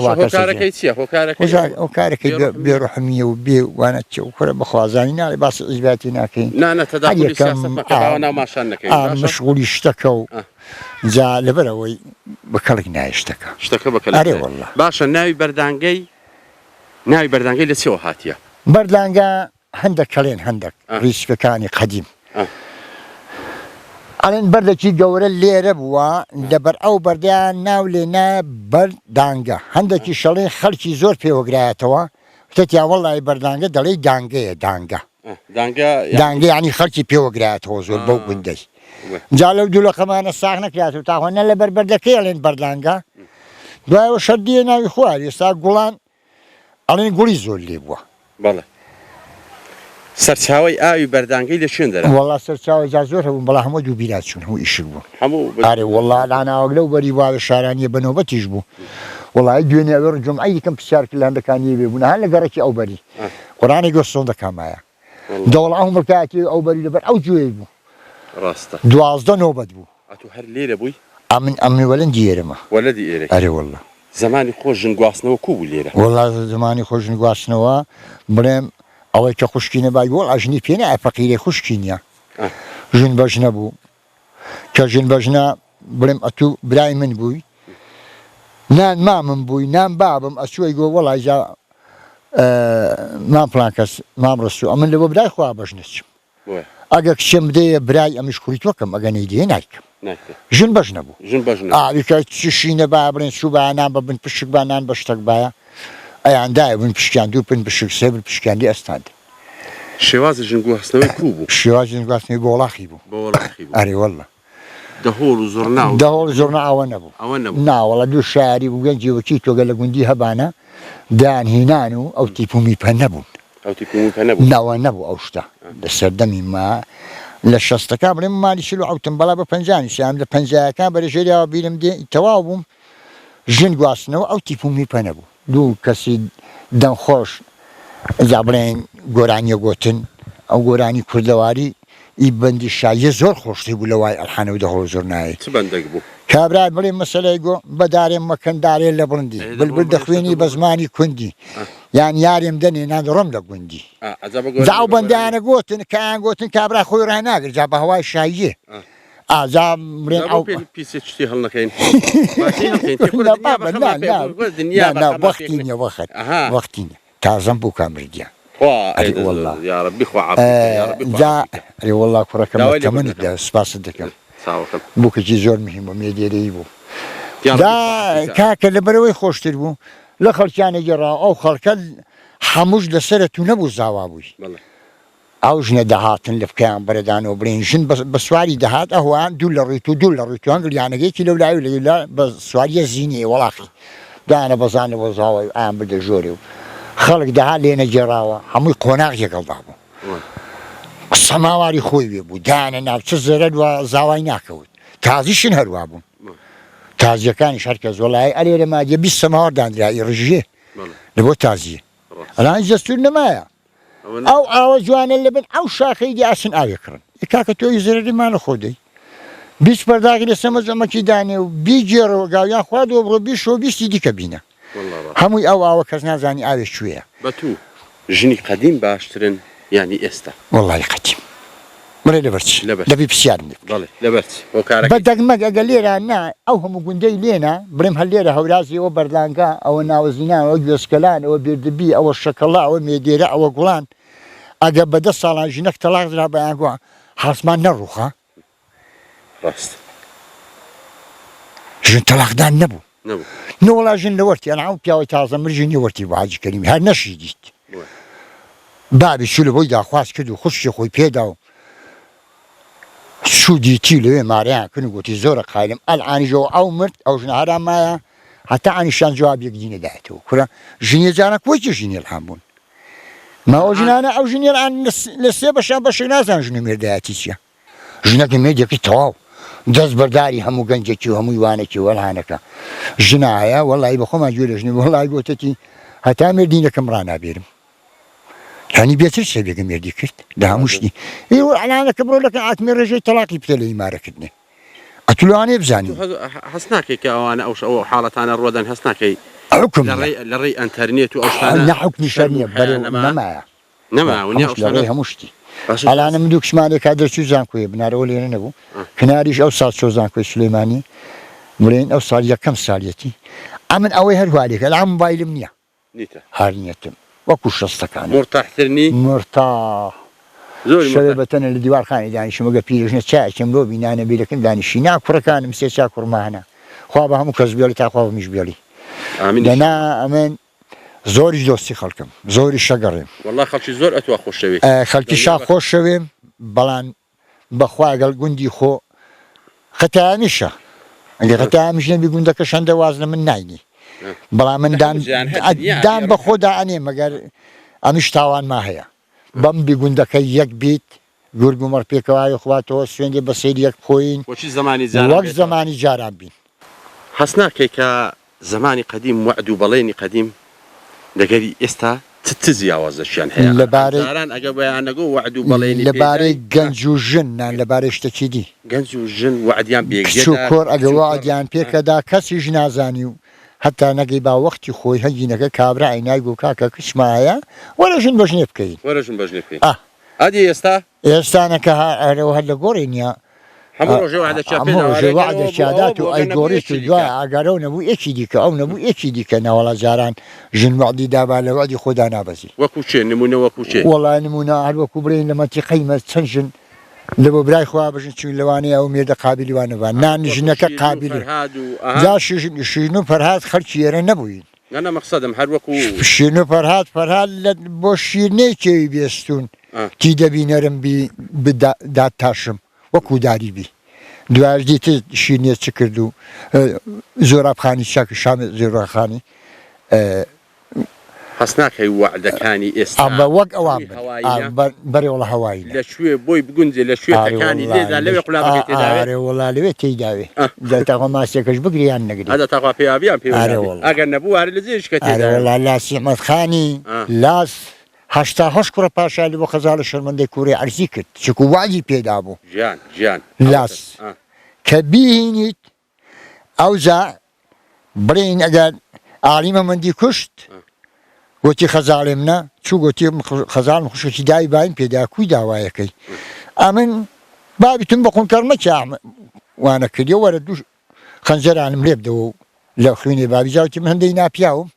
ئەو کارەکەی بێڕحمیە و بێ وانە چێ و کورە بەخوازانی ناڵێ باس ئیزباتی ناکەین مشغولی شتەکە و جا لەبەرەوەی بەکەڵێک نایشتەکە شتەکە باشە ناوی بەردانگەی لە چێوە هاتیە بەردانگە هەندێک کەڵێن هەندێک ڕیسکەکانی قەدیم ئەڵێن بەردێکی گەورە لێرە بووە لەبەر ئەو بەردیان ناو لێنە بەردانگە هەندێکی شەڵێ خەڵکی زۆر پێوەگرایەتەوە وتێتیان وەڵای بەردانگە دەڵێ دانگەیە دانگە ینی خەڵکی پێوەگرایەتەوە زۆر بەو گوندەی جا لەو دوولەقەمانە ساغ نەکرات و تاخوا نە لەبەر بەردەکەی ئەڵێن بەردانگە دوایەوە شەردیە ناوی خوار ئێستا گوڵان ئەڵێن گوڵی زۆر لێ بووە سەرچاوی ئاوی بەردانگەی لە شوێن دەرا وەڵا سەرچاوی جا زۆر هەبوو بەڵام هەموو دوو بیرات چوون هەموو ئیشک بوو ئارێ وەڵا لاناوەک لەو بەری واوە شارانیە بەنۆبەتیش بوو وەڵای دوێنێ ئەوێ ڕجومعی یەکەم پرسیار کرد لە هەندەکانی بێبوون هەر لە گەڕێکی ئەو بەری قورانی گۆستۆن دەکامایە دەوڵ ئەو مڵکایەتی ئەو بەری لەبەر ئەو جوێ بوو ڕاستە 12 نۆبەت بوو هەر لێرە بووی ئەمنی وەلەندی ئێرەمە وەلەدی ئێرە ئەرێ وەڵا زمانی خۆش ژن گواستنەوە کو بوو لێرە وەڵا زمانی خۆش ژن گواستنەوە بڵێم ئەوەی کە خوشکینە بای وەڵ ئەژنی پێ نایە فەقیرێ خوشکینە ژن بەژنە بوو کە ژن بەژنە بڵێم ئەتوو برای من بووی نان مامم بووی نان بابم ئەچووی گۆ وەڵای جا مام فڵان کەس مام ڕستو ئەمن لەوە برای خوا بەش نچم ئەگە کچێم بدەیە برای ئەمیش خوری تۆکەم ئەگە نەیدێ نایکەم ژن بەش نەبوو ئاویکە چشینە با بڵێن چوو بانان بە بن پشک بانان بە شتێک باە ئەیاندایە بن پشکیان دوو پن پشک سێ بن پشکیاندی ئەستاند شێوازی ژنگۆ هەستنەوەی کوو بوو شێوازی ژنگواستنەوەی بۆ وڵاخی بوو ئەرێ وەڵڵە دەهۆڵ و زۆرناو دەهۆڵ زۆرنا ئەوە نەبوو ناوەڵە دوو شاری بوو گەنجی وەکی تۆگە لە گوندی هەبانە دانهێنان و ئەو تیپ و میپە نەبوون ناوە نەبوو ئەو شتە لە سەردەمی ما لە شەستەکە بڵێم مالی شل و ئەوتم بەڵا بە پەنجانی شیان لە پەنجایەکان بەرەژێریاوە بیرم دێ تەواو بووم ژن گواستنەوە ئەو تیپ و میپە نەبوو دوو کەسی دەمخۆش جا بڵێن گۆرانیە گۆتن ئەو گۆرانی کوردەواری ئی بەندی شایە زۆر خۆشتی بوو لە وای ئەلحانە و دەهۆڵ زۆر نایە کابرای بڵێ مەسەلەی گۆ بەدارێن مەکەندارێ لە بڵندی بلبل دەخوێنی بە زمانی کوندی یان یارێم دەنێ نادڕۆم لە گوندی جاو بەندیانە گۆتن کەیان گۆتن کابرا خۆی ڕایناگرت جا بە هەوای شاییە ئازا بڵێن ئەو پیسێکی هەڵ نەکەین وەختی نیە وەخت وەختی نیە تازەم بوو کامردیان ئەرێ وەڵڵا کوڕەکەم تەمەنت لە سپاست دەکەم بووکەکی زۆر مهمە مێدێرەی بوو کاکە لەبەرەوەی خۆشتر بوو لە خەڵکیانە گەڕاو ئەو خەڵکە هەمووش لەسرە تو نەبوو زاوا بووی ئەو ژنە دەهاتن لە بکەیان بەرەدانەوە بڵێن ژن بە سواری دەهات ئەوان دوو لە ڕێت و دوو لە ڕێت هەنگریانەکەیکی لەو لای و لەلا بە سواریە زیینی وەڵاخی دانە بەزانە بۆ زاوای ئایان بدە ژۆرێ و خەڵک دەها لێنە گێڕاوە هەمووی قۆناغ یەکەڵدا بوو سەماواری خۆی وێ بوو دانە ناوچە زەرە دووە زاوای ناکەوت تازیشن هەروە بوون تازیەکانیش هەرکەس وەڵای ئەلێرە مادیە 20 سەماوەڕ دانرایی ڕژێ لە بۆ تازیە ئەلان جەستور نەمایە ئەو ئاوە جوانە لەبن ئەو شاخەی دیاسن ئاوێکڕن کاکە تۆی زەرەریمانە خۆدەی 20 پەرداگی لە سەمە جەمەکی دانێ و بیجێڕەوە گاویان خواردەوە بڕۆ 20 دیکە بینە هەمووی ئەو ئاوە کەس نازانی ئاوێ کوێیە بەتوو ژنی قەدیم باشترن ینی ئێستا وەڵڵی قەدیم بڵێ لەبەرچی لەبی پرسیارم بە دەگمەگ ئەگە لێرە نا ئەو هەموو گوندەی لێنە بڵێم هەر لێرە هەورازی ئەوە بەردانگا ئەوە ناوەزینان ئەوە گوێسکەلان ئەوە بێردبی ئەوە شەکەڵا ئەوە مێدێرە ئەوە گوڵان ئەگە بە 10 ساڵان ژنەک تەلاق درا بەیانگووە هەڵسمان نەڕووخە ژن تەلاقدان نەبوو نۆڵا ژن لەوەرتی ئەنعام پیاوەی تازە مرژی نێوەرتی بۆ حاجی کەریمی هەر نەشی دیت بابی چوو لە بۆی داخواست کرد و خوشکی خۆی پێدا و سوودیتی لەوێ ماریان کرد و گوتی زۆرە قایلم ئەلعانیژەوە ئەو مرد ئەو ژنە هەرام مایە هەتا ئەنیشان جوابێک دینە دایەتەوە کورە ژنیە جارە کۆیکی ژینی ئەلحام بوون ما ئەو ژنانە ئەو ژنیێران لە سێ بەشان بەشێک نازان ژن و مێردایەتی چییە ژنەکە مێردێکی تەواو دەست بەرداری هەموو گەنجێکی و هەمووی وانێکی وەلهانەکە ژنایە وەڵی بە خۆمان گوێ لە ژنی وەڵی گوتەتی هەتا مێردینەکەم ڕانابێرم یعنی بێتر سەبێکە مێردی کرد لە هەموو شتی ئەلانەکە بڕۆ لەکە ئاتمێ ڕێژەی تەلاقی پتە لە ئیمارەکردنێ ئەتوانێ بزانین هەست ناکەی کە ئەوانە ئەو حاڵەتانە ڕۆدان هەست ناکەی حکم لە ڕێی ئەنتەرنێت و ئەو نەحکمی شەر نییە بەرەو نەمایە هەموو شتی ئەلانە من دوو کشمانێک دەرچوو زانکۆیە بنارەوە لێنە نەبوو کناریش ئەو ساڵ چۆ زانکۆی سلەیمانی بڵێن ئەو ساڵ یەکەم ساڵیەتی ئەمن ئەوەی هەروالێکە لە موبایلم نییە هەر نیەتم وەکو شەستەکان مرتاحترنی مرتاح شەوێ بەتەنە لە دیوارخانی دانیشمەگە پیرژنە چاکم لۆ بینانە بیرەکەم دانیشی نا کوڕەکانم سێ چا کوڕمانە خوا بە هەموو کەس بێڵی تا خوا بمیش بێڵی لەنا ئەمن زۆری دۆستی خەڵکم زۆری شەگەڕێم وەڵڵا خەڵکی زۆر ئەتوا خۆشەوێ خەڵکی شا خۆش شەوێم بەڵام بەخوا گەڵ گوندی خۆ خەتایمیشە ئەگە خەتایمیش نەبی گوندەکە شەندە وازنە من ناینی بەڵام من دان بە خۆدا ئەنێ مەگەر ئەمیش تاوان ما هەیە بەم بیگوندەکە یەک بیت گورگ و مەڕ پێکەوای خواتەوە سوێندێ بە سەیر یەک بخۆین وەک زمانی جاران بین هەست ناکەی کە زمانی قەدیم وعد و بەڵێنی قەدیم لەگەری ئێستا زیاوازەشیان هەیە لەبارەی گەنج و ژن نان لەبارەی شتێکی دی گەنج و ژن وعدیان کچ و کۆر ئەگە وعدیان پێکەدا کەسیش نازانی و هەتا نەگەی با وەختی خۆی هەنگینەکە کابرا ئەینای گو کاکە کچمایە وەرە ژن بەژنێ بکەین ئادی ئێستا ئێستانەکە هەرەوە هەر لە گۆڕی نییە هەموو ڕۆژێ وعدەکیان پێ داوە ڕۆژێ وعدەکیادات و ئەیگۆڕیت و دوای ئاگارەوە نەبوو یەکی دیکە ئەو نەبوو یەکی دیکە ناوەڵا جاران ژن وعدی دابا لە وعدی خۆدا نابەزی وەکو چێ نمونە وەکو چێ وەڵای نمونە هەر وەکو بڵێن لە مەنتیقەی چەند ژن لە بۆ برای خوا بژن چون لەوانەیە ئەو مێردە قابلی وانەوە نان ژنەکە قابلی جا شیرین و فەرهاد خەڵکی ئێرە نەبووین أنا مقصدم هر وكو شیرین و فەرهاد بۆ شیرنەی کێوی بێستون تی دەبینەرم داد تاشم وەکو داری بی دوایش دیتر شیرنێت چ کرد و زۆرابخانی چاکە شامێ زۆرابخانی حسناکەی وعدەکانی ئێستا ئەمە وەک ئەوان بەرێوەڵە هەوایی لەکوێ بۆی بگونجێ لە شوێتەکانی لێدا لەوێ قوڵاوەکەی تێداوێت وڵا لەوێ تێداوێ دەتاغ ماسێکەش بگریان نەگری هذا تاغا پێیابیان پێ ئەگەر نەبوو هەر لە جێشکە تێدا لاسی ئەحمەدخانی لاس هەشتا کوڕە پاشالی بۆ خەزاڵە شەرمەندەی کوڕی عەرزی کرد چکو وعدی پێدا بوو ژیان لاس کە بیهینیت ئەوجا بڵێن ئەگەر عالی مەمەندی کوشت گوتی خەزاڵێم نە چوو گوتی خەزاڵم خوشکی دای بایم پێدا کوی داوایەکەی ئەمن بابیتم بە خونکەرمەکی وانە کردی وەرە دوو خەنجەرانم لێ بدەوە لە خوێنێ بابی جاوتی من هەندەی ناپیاوم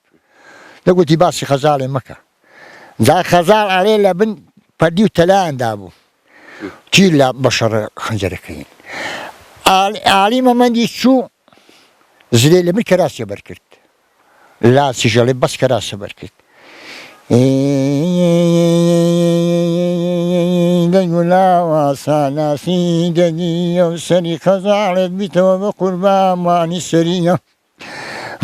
دەگوتی باسی خەزاڵێ مەکە جا خەزاڵ ئاڵێ لە بن پەردی و تەلایاندا بوو چی لە بەشەڕ خەنجەرەکەین عالی مەمەندی چوو زرێ لە من کەراسیە بەرکرد لاسی ژەڵێ بەس کەراسە بەرکرد دەیگولاوە ساناسی دەدیە و سەری خەزاڵێت بیتەوە بە قوربانوانی سەریە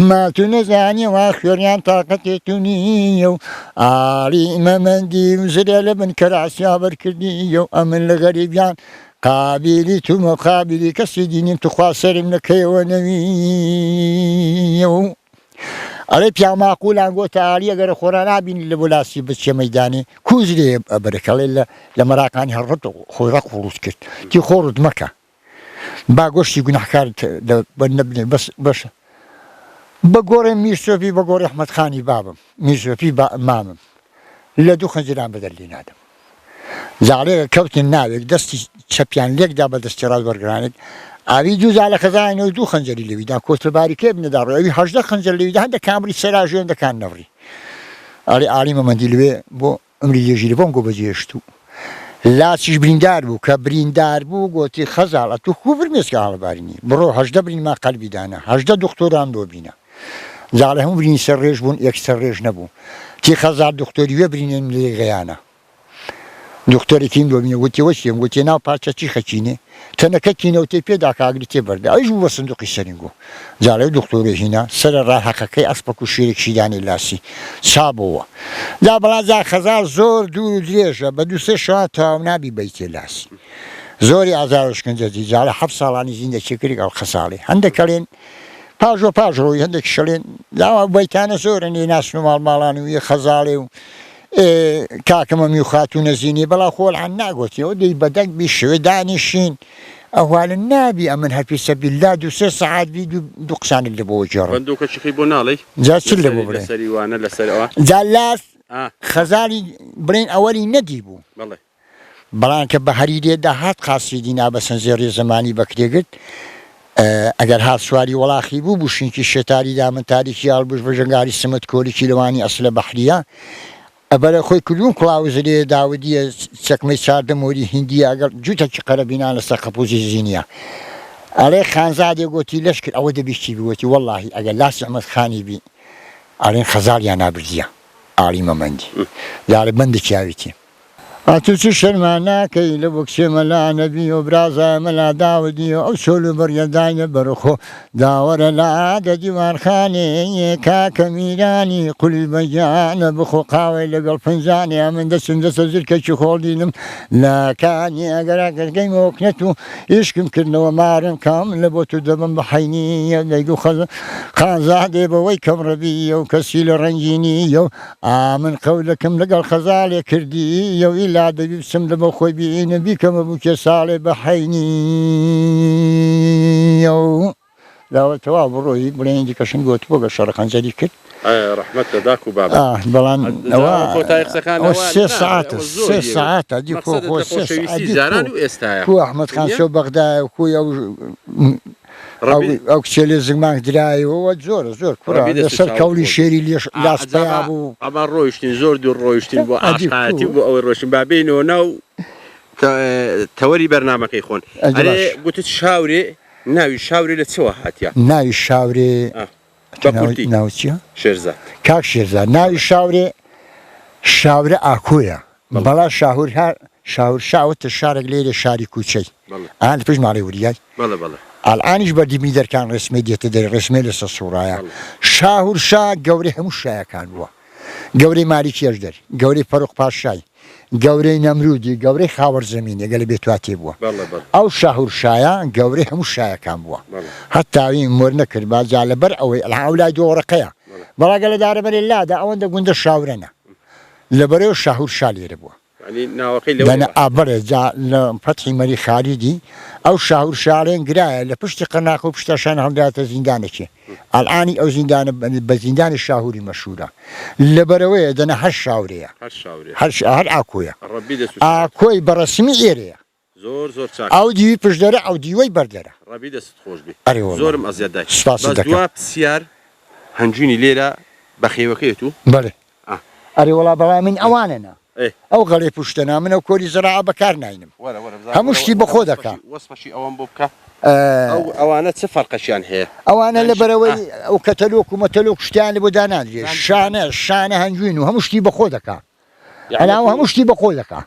ماتو نەزانیە وا خوێریان تااقەتێت و نییە و ئالی مەمەندی و زرێ لە بن کەراسیا بەرکردیە و ئەمن لە غەریبیان قابلی تو مقابلی کەسی دینیم توخوا سەرم نەکەیەوە نەویە و ئەڵێ پیاماقولان گۆتە ئالی ئەگەرە خۆرا نابینی لە بۆ لاسی بچێ مەیدانێ کوزرێ بەرەکەڵێ لە مەراقانی هەڕەت خۆی ڕق ڕوت کرد تی خۆڕت مەکە با گۆشتی گوناحکار نەبنێ بەشە بە گۆڕێ میرسۆفی بە گۆڕی ئەحمەدخانی بابم میرسۆفی مامم لە دوو خەنجران بەدەر لێ نادەم زاڵێکە کەوتن ناوێک دەستی چەپیان لێکدا بە دەستی ڕاست وەرگرانێت ئاوی دوو زالە خەزانەوە دوو خەنجەری لەویدا کۆترباری کێ بنەدا ڕێوی هەژدە خەنجەر لەویدا هەندە کامری سەرا ژێندەکان نەڕی ئاڵێ عالی مەمەندی لەوێ بۆ ئەمری یێژیری بۆم گۆ بەجێشت و لاسیش بریندار بوو کە بریندار بوو گۆتی خەزاڵە تو خوو برمێسکە هەڵبارینی بڕۆ هەژدە برینما قەلبی دانا هەژدە دکتۆران دۆ بینە زاڵە هەموو برین سەر ڕێژ بوون یەکسەر ڕێژ نەبوو تی خەزار دکتۆری وێ برینێن لێ غەیانە دکتۆرێکیم دۆبینە وتی وەچێم وتی ناو پارچە چی خەچینێ تەنەکە کینەوتەی پێدا کاگری تێبەردا ئەویش بوو بە سندوقی سەرنگۆ جاڵەی دکتۆرە هینا سەرە ڕاحەقەکەی ئەسپەک و شیرێکی دانی لاسی چابەوە دا بەڵام جا خەزار زۆر دوور و درێژە بە دوو سێ شەوا تەواو نابی بەیتێ لاسی زۆری ئازار و شکنجەی جاڵە 7 ساڵانی زیندەکی کردی ئەو خەساڵێ هەندێکەڵێن پاژۆ هەندێک شەڵێن داوا بەیتانە زۆرن لێ ناسن و ماڵماڵان و یە خەزاڵێ و کاکەمەمی و خاتوونە زیینی بەڵا خۆڵان ناگۆتیەوە دەی بەدەنگ بی شوێ دانیشین ئەووالە نابی ئەمن هەرپی سەبیللا دو سێ سەعات بی دوو قسانت لە بۆ جێڕ بندوقەچەکەی بۆ ناڵی جا چ لە بۆ بڵێ سەریوانە لەسەرەوە جا لاس خەزاری بڵێن ئەوەری نەدی بوو بەڵام کە بە هەریدێدا هات خاسی دینا بە سنجێڕی زمانی بەکرێگرت ئەگەر هات سواری وەڵاخی بوو بوشینکی شێتاری دامن تاریکی هەڵبوش بە ژەنگاری سمت کۆلیکی لەوانی ئەسلە بەحریە ئەبەرە خۆی کلون کڵاوزرێ داودیە چەکمەی چاردەمۆری هندی ئەگەر جووتەکی قەرەبینان لەسەر قەپۆزی زیینە ئەڵێ خانزادێ گوتی لەش کرد ئەوە دەبیشتی بوتی وەڵڵاهی ئەگەر لاسی ئەحمەدخانی بی ئەڵێن خەزاڵیان نابردیە عالی مەمەندی یاڵێ بەندێکی ئاویتی ئەتو چ شەرمان ناکەی لە بۆ کچێ مەلا نەبی و برازە مەلا داودیە ئەو چۆل و بەریەداینە بەرەخۆ داوەرە لە عادە دیوارخانێ کاکە میرانی قولی بەجانە بخۆ قاوەی لەگەڵ پنجانێ من دەچم دەسە زرکەکی خۆڵدینم لاکانی ئەگەرا گەرگەی مۆکنێت و ئیشکم کردنەوە مارم کام لە بۆ تو دەبم بە حەینیە دەیگو خانزادێ بەوەی کەم ڕەبیە و کەسی لە ڕەنگینیە و ئامن قەولەکەم لەگەڵ خەزاڵێ کردیە و لا دەبیسم لە بە خۆی بینە بیکەمە بوو کێ ساڵێ بە حەینی داوەتەوە بڕۆی بڵێنی کەشن گوت بۆ بە شەڕەخەنجەری کرد ڕەحمەت لە داک و بابا بەڵام سێ ساعتە دی جاران و ئێستاە کو ئەحمەد خان شەو بەغدایە و کوی ئەو کچێ لێ زگمانگ درایەوە زۆر کوڕا لەسەر کەولی شێری لاسپیا بوو ئەمە ڕۆیشتین زۆر دوور ڕۆیشتین بۆ ئاشقاتی بۆ ئەوەی ڕۆشن بابینەوە ناو تەوەری بەرنامەکەی خۆن گوتت شاورێ ناوی شاورێ لە چەوە هاتیە ناوی شاورێ ناوچیە شێرزاد کاک شێرزاد ناوی شاورە ئاکۆیە بەڵا شاور شاوتە شارێک لێرە شاری کوچەی ئان پێش ماڵی وریای ئالانیش بەردیمی دەرکان ڕسمی دێتە دەر ڕسمێ لەسەر سوورایە شاهور شا گەورەی هەموو شایەکان بووە گەورەی ماری کێژدەر گەورەی فەرۆق پاشای گەورەی نەمرودی گەورەی خاوەر زەمین ئەگەلە بێتواتێ بووە ئەو شاهور شایە گەورەی هەموو شایەکان بووە هەتاوی مۆر نەکرد باجا لەبەر ئەوەی ئەلای دۆڕەکەیە بەڵاگە لە دارەبەری لادا ئەوەندە گوندە شاورەنە لەبەرەوە شاهور شا لێرە بووە دەنە ئابەرە لە پەتحی مەری خالیدی ئەو شاهور شارێن گرایە لە پشتی قەرناق و پشتەشان هەڵداتە زیندانێکی ئەلعانی ئەو زیندانە بە زیندانی شاهوری مەشهورە لەبەرەوەیە دەنە هەر شاورەیە هەر ئاکۆیە ئاکۆی بەڕەسمی ئێرەیە ئەو دیوی پشتدەرە ئەو دیوەی بەردەرە زۆرم ئەزیاد دای پرسیار هەنجوینی لێرە بە خێوەکەیت و بەڵێ ئەرێ وەڵا بەڵام من ئەوانەنا ئەو غەڵێ پشتەنا منە و کۆری زەراعە بەکار ناینم هەموو شتی بەخۆ دەکا وەسفەشی ئەوەم بۆ بکە ئەوانە چه فەرقەشیان هەیە ئەوانە لەبەرەوەی ئەو کەتەلۆک و مەتەلۆک شتیان لە بۆ دانادرێ شانە هەنجوین و هەموو شتی بەخۆ دەکا ئەلاوە هەموو شتی بەخۆ دەکا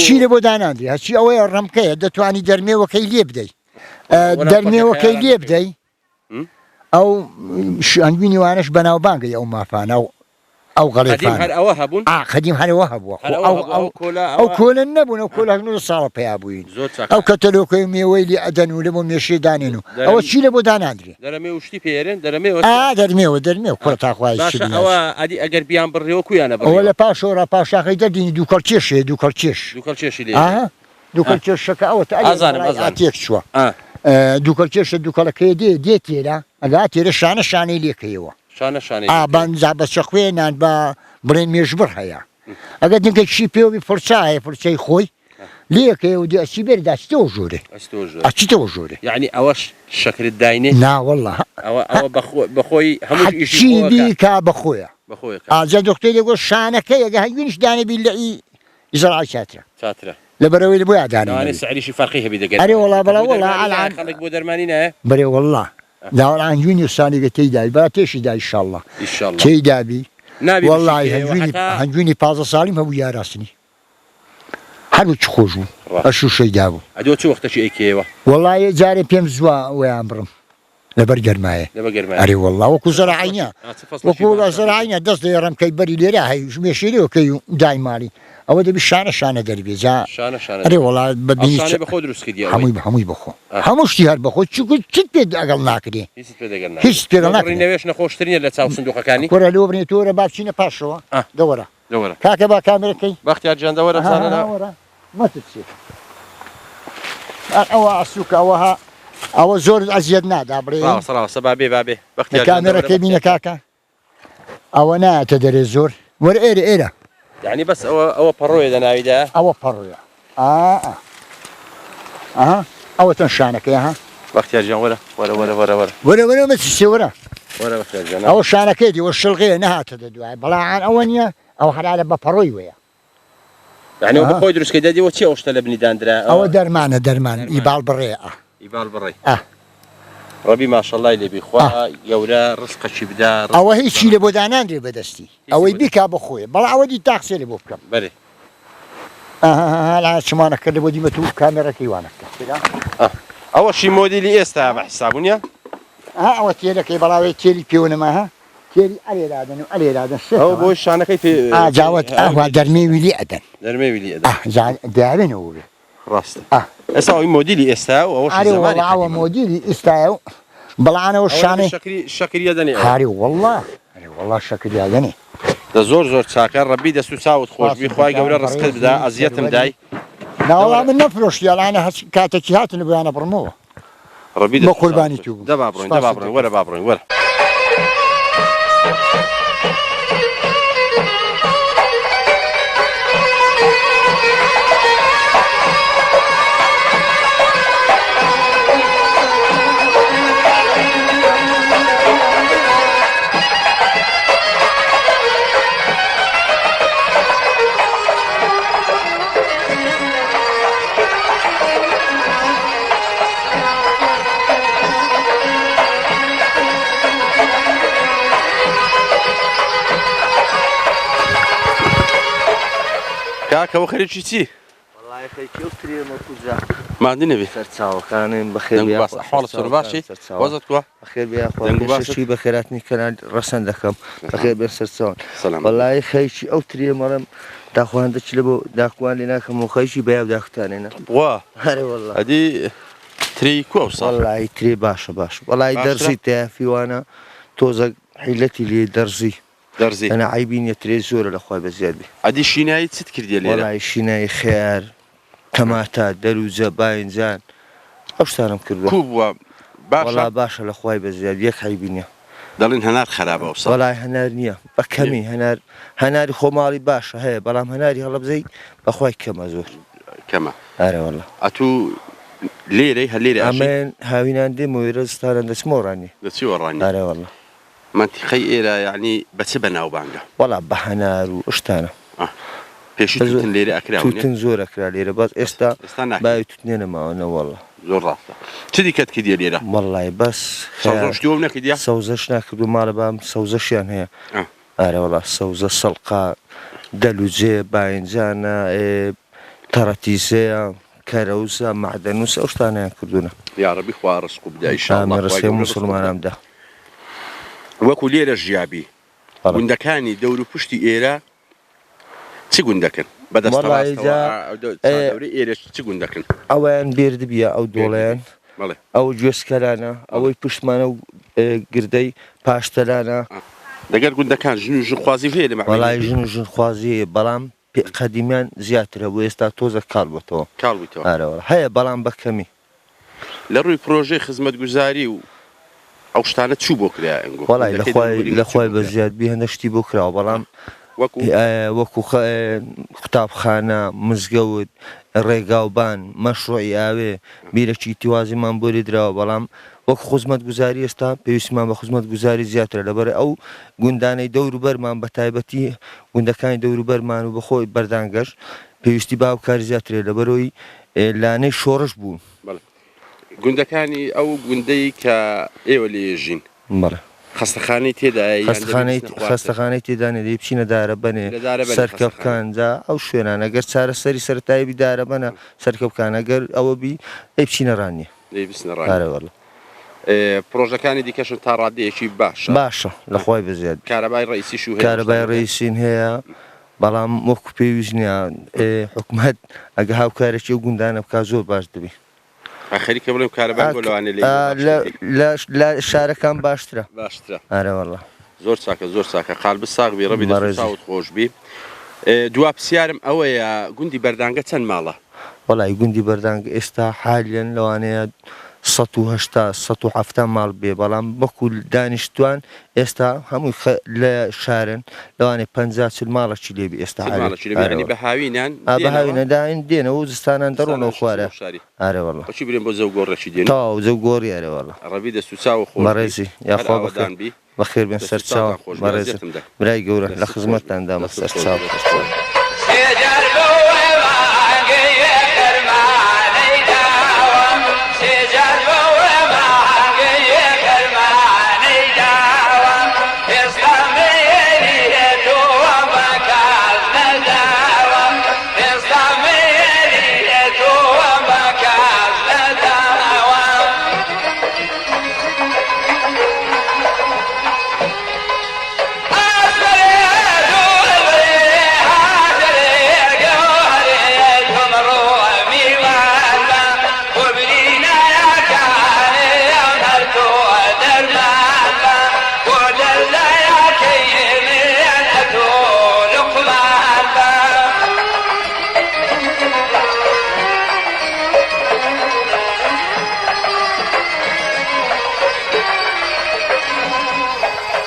چی لە بۆ دانادرێ هەچی ئەوەیە ڕەمکەیە دەتوانی دەرمێوەکەی لێ بدەی دەرمێوەکەی لێ بدەی ئەو هەنجوینی وانش بەناوبانگەی ئەو مافانە ئەو غەڵێفان ئەوە هەبوون قەدیم هەرەوە هەبووە ئەو کۆلە نەبوون ئەو کۆلە 9 ساڵە پیا بووین ئەو کەتەلۆکەی مێوەی لێ ئەدەن و لەبۆ مێشەی دانێن و ئەوە چی لە بۆ دانادرێ دەرمێ وشتی پێێرن دەرمێوە کوڕە تاخوای ئەوە ئەدی ئەگەر بیان بڕێەوە کویانە ئەوە لە پاشۆڕە پاشاخی دەردینی دووکەڵکێشێ دووکەڵکێشی لێ دووکەڵکێشەکە ئەوە ئاتێک چووە دووکەڵکێشە دووکەڵەکەی دێ تێرە ئەگا تێرە شانەی لێکەیەوە ئابانجا بە چەخوێنان بە بڵێن مێژبڕ هەیە ئەگەر نگەشی پێوی فرچایە فرچەی خۆی لێکەیە و دیچی بێردا چیتەوە ژۆرێ ئەچیتەوە ژۆرێ یعنی ئەوەش شەکرت داینێ ناوەڵە ئەوە بەخۆی هەمووچی بیکا بەخۆیە ئاجا دکتۆر لێگۆ شانەکەی ئەگە هەنگوینش دانەبی لە ئیزراعی چاترە لەبەرەوەی لە بۆ یادانێ سعریشی فەرقی هەبی دەگەێت ئەرێ وەڵا بەڵا وەڵا خەڵک بۆ دەرمانی نایە بەرێ وەڵا داوەڵان هەنجوینی وسانێگە تێیدای با تێشیدا ئیشەڵڵا تێیدابی وەڵای هەنجوینی 15 ساڵیم هەبوو یاراستنی هەروو چ خۆش بوو ئەشوشەیدا بوو ئەدۆ چ وەختەشی ئەیکەوە وەڵای جارێ پێم زووە ویان بڕم لەبەر گەرمایە ئەرێ وەڵا وەکو زەرعینە وەکو زەرعینە دەست دەیە ڕەمکەی بەری لێرە هەی مێشێریەوەکەی و دای ماڵی ئەوە دەبی شانە دەربێ ئەرێ وەڵا بەبینی هەمووی بەخۆ هەموو شتی هەر بەخۆ چیت پێ ئەگەڵ ناکرێ هیچ پێگەڵ نەوێش نەخۆشترینە لە چاو سندوقەکانی کۆرە لێ بڕێ تۆرە با بچینە پاشەوە دەوەرە کاکە با کامێرەکەی بەختیار گیان دەوەرە ئەوە ئەسووکە ئەوە زۆر ئەزیەت نادا بڕێ بابێ کامێرەکەی بینە کاکە ئەوە نایەتە دەرێ زۆر وەرە ئێرە یعنی بەس ئەوە پەڕۆیە دەناویدا ئەوە پەڕۆیە ئەوە تەن شانەکەی ها بەختیار گیان وەرە مەچی وەرە ئەوە شانەکەی دیوە شڵغەیە نەهاتە دەدوای بەڵام ئەوە نییە ئەو هەرالە بە پەڕۆی وەیە یعنی ئەو بەخۆی دروستکەی دەدیەوە چی ئەو شتە لە بنی دانرا ئەوە دەرمان ئیبال بڕێ ڕەبی ماشەڵای لێبی خوا گەورە ڕزقەشی بدا ئەوە هیچی لە بۆ داناندرێ بەدەستی ئەوەی بیکا بخۆیە بەڵام ئەوە دی تاقسێ لێ بۆ بکەم بەرێ چمانە کرد لە بۆ دیمەت و کامێرەکەی وانەکە ئەوەشی مۆدیلی ئێستا بە حسابونیە ئەوە تێلەکەی بەڵاوی تێلی پێونەما ها تێری ئەلێرادن و ئەلێرادن ئەو بۆی شانەکەی جاوت ئەوا دەرمێوی لێ ئەدەن داوێنەوە بێ ڕاستە ئێستا ئەوی مۆدیلی ئێستا و ئەوە مۆدیلی ئێستایە و بەڵانەوە شانەی شەکریە دەنێ هاری وەڵڵا شەکریە دەنێ دە زۆر چاکە ڕەبی دەست و چاوت خۆشبی خوای گەورە ڕزقت بدا ئەزیەتم دای ناوەڵا من نەفرۆشتی ئەڵانە کاتێکی هاتن بۆیانە بڕمەوە ڕەبی بە قوربانی تو بوو. دەبا بڕۆین وەرە با بڕۆین وەرە. کاکەوە خەریکی چی؟ مادی نەبێ سەرچاوەکانم بەخێر حاڵت زۆر باشی وەزت کووە بەخێر بێخواشی بە خێراتنی کەنال ڕەسەن دەکەم بەخێر بێ سەرچاوان وەڵای خەیکی ئەو ترێ مەڕم داخواان دەچ لە بۆ داخوان لێ ناکەم و خەیشی بەیاو داختانێنە وا هەرێ وەڵا ئەدی تری کووە ساڵ وەڵای ترێ باشە وەڵای دەرزی تایافیوانە تۆزە حیلەتی لێ دەرزی ئەنا عیبینە ترێ زۆرە لەخوای بەزیادبی ئەدی شینایی چت کردی لێرە؟ وەڵای شینایی خێر تەماتە دەروجە باینجان ئەو شتانم کردووە کوو بووە وەڵا باشە لەخوای بەزیاد یەک عیبینە دەڵێن هەنار خراپە ئەو ساڵ وەڵای هەنار نییە بە کەمی هەناری خۆماڵی باشە هەیە بەڵام هەناری هەڵەبزەی بەخوای کەمە زۆر کەمە ئارە وەڵا ئەتوو لێرەی هەلێرە ئەمێن هاوینان دێمەوەی ڕستانە دەچمۆڕانی دەچی وەڕانی ئارە وەڵا منتیقەی ئێرە یعنی بەچ بەناوبانگە وەڵا بە هەنار و شتانە پێشی توتن لێرە ئەکراون توتن زۆر ئەکرا لێرە باز ئێستا باوی توتنێنە ماوەنە وەڵا زۆر ڕاستە چ دیکەت کردی لێرە؟ وەڵای بەس سەوزەشتیوە نەکردیە؟ سەوزەش ناکردو ماڵە بام سەوزەشیان هەیە ئارە وەڵا سەوزە سەڵقا دەلوجێ باینجانە تەڕەتیزەیە کەرەوزە معدەنووس ئەو شتانیان کردوونە یا ڕەبی خوا ڕزق و بدە ئینشاءالله ڕستەی موسڵمانامدا وەکو لێرە ژیابی گوندەکانی دەور و پشتی ئێرە چی گوندەکەن؟ بەدەستەوەی ئێرە چی گوندەکەن؟ ئەویان بێردبیە ئەو دۆڵیان ئەو گوێسکەرانە ئەوەی پشتمانە و گردەی پاشتەلانە دەگەر گوندەکان ژن و ژنخوازی هەیە لە وەڵای ژن و ژنخوازی بەڵام قەدیمیان زیاترە بۆ ئێستا تۆزە کاڵ بۆتەوە ئارەوە هەیە بەڵام بە کەمی لە ڕووی پرۆژەی خزمەتگوزاری و ئەو شتانە چوو بۆ کرا وەڵای لەخوای بە زیادبی هەندە شتی بۆ کراوە بەڵام وەکو قوتابخانە مزگەوت ڕێگاوبان مەشروعی ئاوێ بیرەکی تیوازیمان بۆری درراوە بەڵام وەکو خزمەتگوزاری ئێستا پێویستمان بە خزمەتگوزاری زیاترە لەبەر ئەو گوندانەی دەوروبەرمان بە تایبەتی گوندەکانی دەوروبەرمان و بەخۆی بەردانگەشت پێویستی باوکاری زیاترێ لەبەرەوەی لانەی شۆڕش بوو گوندەکانی ئەو گوندەی کە ئێوە لێژین خەستەخانەی تێدای خەستەخانەی تێدانێ دەی بچینە دارەبەنێ سەرکەبکانجا ئەو شوێنان ئەگەر چارەسەری سەرتایبی دارەبەنە سەرکەبکان ئەگەر ئەوە بی ئەی بچینە ڕانیە دەیبستنەڕارەوەڵ پرۆژەکانی دیکەشن تا ڕادەیەکی باشە لەخوای بەزیاد کارەبای ڕئیسیش و کارەبای ڕئیسین هەیە بەڵام وەکو پێویست نییە حکومەت ئەگە هاوکارێکی و گوندانە بکە زۆر باش دەبی خەریکە بڵێم کارەبای بۆلەوانێ لە شارەکان باشترە ئارە وەڵا زۆر چاکە قالب ساغبی ڕەبی دەساوت خۆشبی دوا پرسیارم ئەوەیە گوندی بەردانگە چەند ماڵە؟ وەڵای گوندی بەردانگە ئێستا حالیان لەوانەیە 170 ماڵ بێ بەڵام بەکو دانیشتوان ئێستا هەمووی لە شارن لەوانێ 50 ماڵەکی لێبی ئێستا بەهاوینەداین دێنەوە و زستانان دەڕۆنەوە خوارە ئارەوەڵ برێن بۆ زەو گۆڕەشی دێن تاو زەو گۆڕی ئارەوەڵ ڕەبی دەست و چاو بەڕێزی یاخوا بەخێر بێن سەرچاوە بەڕێز برای گەورە لە خزمەتتاندامە سەرچاو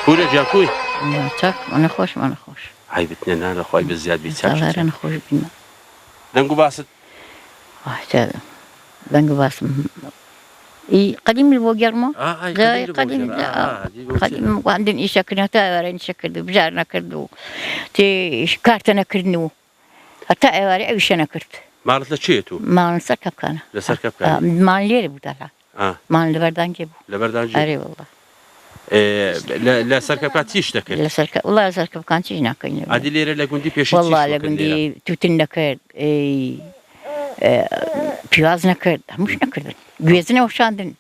پورە گیان کوی چاک منە خۆش منە خۆش عیبت نێنا لە خۆی بە زیاد بی چاک ساڵارە خۆش بینە دەنگ و باست دەنگ باسم قديم البوجرمو زي قديم قديم وعندنا إيش كنا تاورين إيش كردو بجارنا كردو تي كارتنا كردو حتى أوري إيش أنا كرت مالت لشيتو مال سركب كان لسركب كان مال ليري بودالا مال لبردان جيبو لبردان جيبو أري والله لا سركب كان تيش تكر لا سركب والله سركب كان تيش ناكين عادي ليرة لقندي بيش والله لقندي توتن نكرد پیاز نکرد همش نکردن گویزنه وشاندن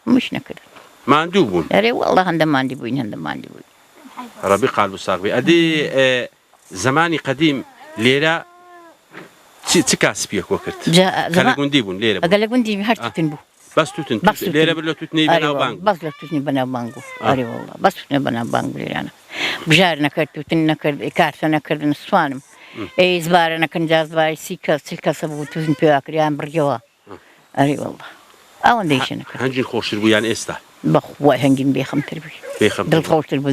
همش نکردن ماندو بون اره والله هنده ماندی بوین هنده ماندی بوین ربي قلب ساقبي ادي زماني قديم ليرة تكاسبيك وكرت كلا قندي بون ليرة قال قندي هر توتن بو بس توتن ليرة بلو توتني بنا بانغو بس لو توتني بنا بانغو اره والله بس توتني بنا بانغو ليرة انا بجار نکرد توتن نکرد کارت نکرد نسوانم زبارة كان جازباي سيكا سبو توزن بياكريان برجوا أري والله أون ديشنا هنجين خوش تربو يعني إستا بخوا هنجين بيخم تربي دل خوش تربو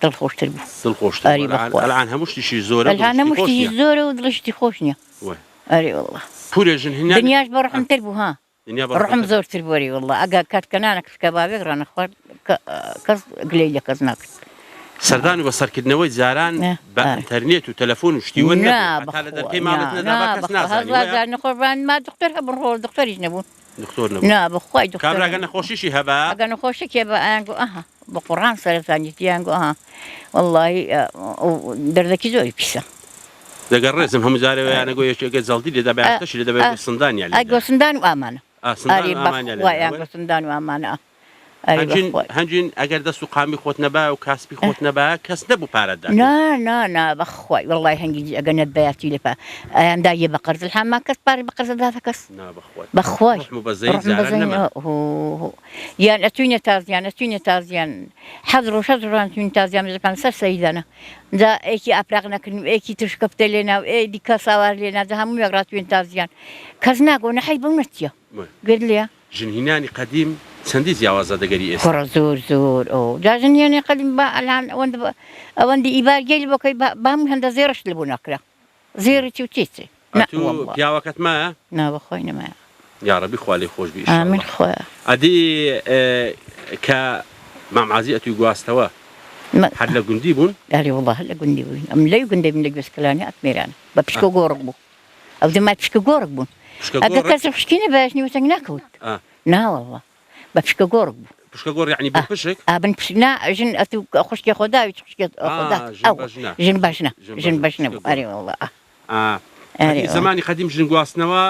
دل خوش تربو دل خوش تربو الآن همش تشي زورة الآن همش تشي زورة ودلش تخوشني أري والله بورجن هنا دنياش بروح تربو ها بروح مزور تربو أري والله أجا كات كنانك كبابي رانا خوار كز قليلة كز ناكت سردان وسركدنەوەی جاران بە ئینتەرنێت و تەلەفۆن و شتیوە نەبوو هەتا لە دەرکەی ماڵت نەدا کەس نازانێ نەخۆڕان ما دکتۆر هەبڕۆ دکتۆریش نەبوون دکتۆر نەبوو نا بەخوای دکتۆر کابراگە نەخۆشیشی هەبا ئەگە نەخۆشێکێ بە ئەیانگو ئەها بە قوڕان سەرەتانیت یانگو ئەها وەڵڵاهی دەردەکی زۆری پیسە دەگەڕێزم هەموو جارەوەیانە گۆ یەکێکە جەڵدی لێدا بەیانتەشی لێدا بە سندانیان ئەی گۆسندان و ئامانە ئەری بەخوای یان گۆسندان و ئامانە هەنجین ئەگەر دەست و قامی خۆت نەبا و کاسبی خۆت نەبا کەس نەبوو پارەتدا نا بەخوای وەڵڵای هەنگی ئەگەنت بەیاتی لەپا ئەیاندایە بە قەرز الحاما کەس پارە بە قەرزەداتە کەس بەخوای یان ئەتوینە تازیان حەزر و شەزڕان توین تازیان دەکەن سەر سەیدانە جا ئێکی ئاپراق نەکردن ئێکی تشکە پتە لێنا و ئێدی کە ساوار لێنا جا هەموو یەکڕاتوین تازیان کەس ناگۆ نەحەی بەو نەتیە گوێت لێە ژنهینانی قەدیم چەندی جیاوازە دەگەری ئێستا کوڕە زۆر ئەو جا ژنهێنی قەدیم بە ئەلان ئەوەندی ئیبارگێل بۆکەی بە هەموو هەندە زێڕش لەبوو ناکرا زێڕی و چێچێ پیاوەکەت مایە نابەخۆی نەمایە یاڕەبی خوا لێی خۆش بی ئامین خۆیە ئەدی کە مامعازی ئەتوی گواستەوە هەر لە گوندی بوون داری وڵڵا هەر لە گوندی بووین ئەم لەی گوندی من لە گوێسکەلانی ئەتمێرانە بە پشکە گۆڕک بوو ئەو دەمای پشکە گۆڕک بوون ئەگە کەسە پشکینە بەشنی وتەنگ ناکەوت ناوەڵڵا بە پشکە گۆڕک بوو پشکە گۆڕ یعنی بە پشک ئابن پشنا ژن ئەتو خوشکی خۆداوی خوشکێت خۆدا ژن بەشنە بوو ئەری وڵڵا زمانی قەدیم ژن گواستنەوە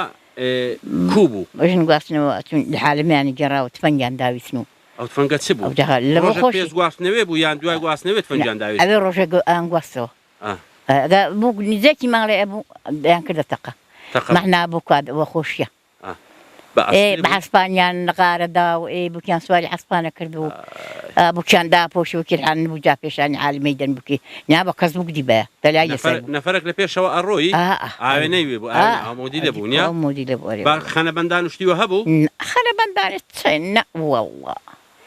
کوو بوو ژن گواستنەوە ئەتون لە حالەمیانی گەڕاوە تفەنگیان داویستن و ئەو تفەنگە چ بوو ڕۆژێک پێش گواستنەوێ بوو یان دوای گواستنەوێت فەنگیان داویست ئەوێ ڕۆژێک ئەیان گواستەوە بوو نزیەکی ماڵێ ئەبوو دەیان کردە تەقە مەحنا بوو کاتەوە خۆشیە بە حەسپانیان نەقارەدا و بووکیان سواری حەسپانە کردو بووکیان داپۆشی وەکیلحان بوو جا پێشانی عالمەی دەن بووکی نا بە کەس بوو دیبە دەلای لەسەر نەفەرێک لە پێشەوە ئەڕۆیی ئاوێنەی وێ بوو ئامۆدی لەبوو نیە ئامۆدی لەبوو خانەبەندان و شتیوە هەبوو خانەبەندانت نە وەڵڵا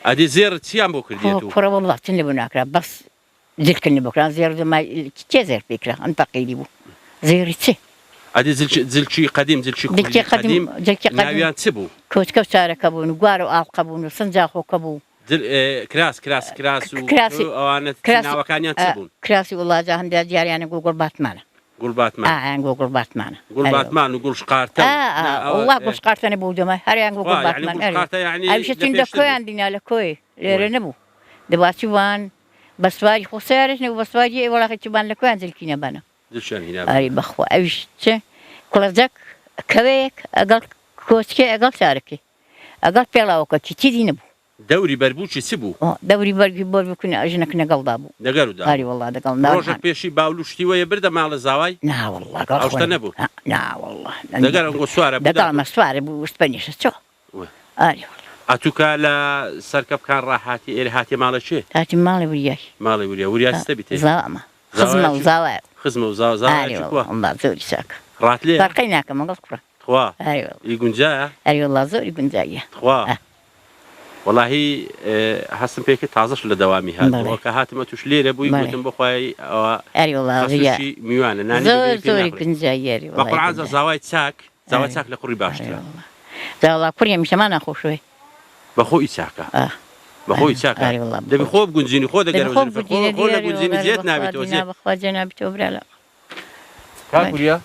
ئەدی زێر چیان بۆ کردێت و کوڕە وەڵڵا چن لەبوو ناکرا بەس زیرکردنی بۆکران زێر دەمای کێ زێر پێکرا ئەم تەقیری بوو زێری چی ئەدی زلکی قەدیم زلکی کوردی قەدیم ناویان چ بوو کۆچکە و چارەکە بوون و گوار و ئاڵقە بوون و سنجاخۆکە بوو کراس و ئەوانە ناوەکانیان چ بوون کراسی وڵاجا هەندێک دیاریانە گوڵ باتمانە گوڵباتمان گوڵباتمان و گوڵشقارتە وڵا گوڵشقارتە نەبوو دەمای هەریان گوڵ باتمان ئەویشە چین لە کۆیان دینا لە کۆی لێرە نەبوو دەباچی وان بە سواری خۆسیارش نەبوو بە سواری وڵاقی وان لە کۆیان زلکی نەبانە ئەری بەخوا ئەویش چ کوڵەجەک کەوەیەک ئەگەڵ کۆچکێ ئەگەڵ چارەکەی ئەگەڵ پێڵاوەکە چیتی نەبوو دەوری بەربووچی چ بوو دەوری بەرگی بۆ بکوونە ژنەک نەگەڵدا بوو دەگەرودا ئاری وڵا دەگەڵ ڕۆژێک پێشی باولوشتیوەیە بردە ماڵە زاوای ناوەڵڵا ئەوشتە نەبوو ناوەڵڵا دەگەر ئەنگۆ سوارە دەگەڵمە سوارە بوو وست بەنیشە چۆ ئاری ئەتوکە لە سەرکەبکان ڕاهاتی ئێرە هاتی ماڵە چێ هاتی ماڵی وریای ماڵی وریاستە بیت زاوامە خزمە و زاوایە خزمە و زاوای زۆری چاکە ڕات لێ فەرقەی ناکەم مەگەڵ کوڕە خوا ئی گونجایە ئەری وڵڵا زۆری گونجاییە خوا والله حسن پێکە تازەش لە دەوامی هاتەوە کە هاتمە توش لێرە بووی گوتم بخوای ئەوە خەسوشی میوانە نانی زۆری گنجاییێری بە قورعان زاوای چاک لە قوڕی باشترە زاوڵا کوڕی هەمیشەمان ناخۆشوێ بەخۆی چاکە بەخۆی چاکە دەبی خۆ بگونجینی خۆ دەگەرە خۆ لە گونجینی زێت نابێتەوە زێت بەخواجە نابێتەوە برالا کاکوریە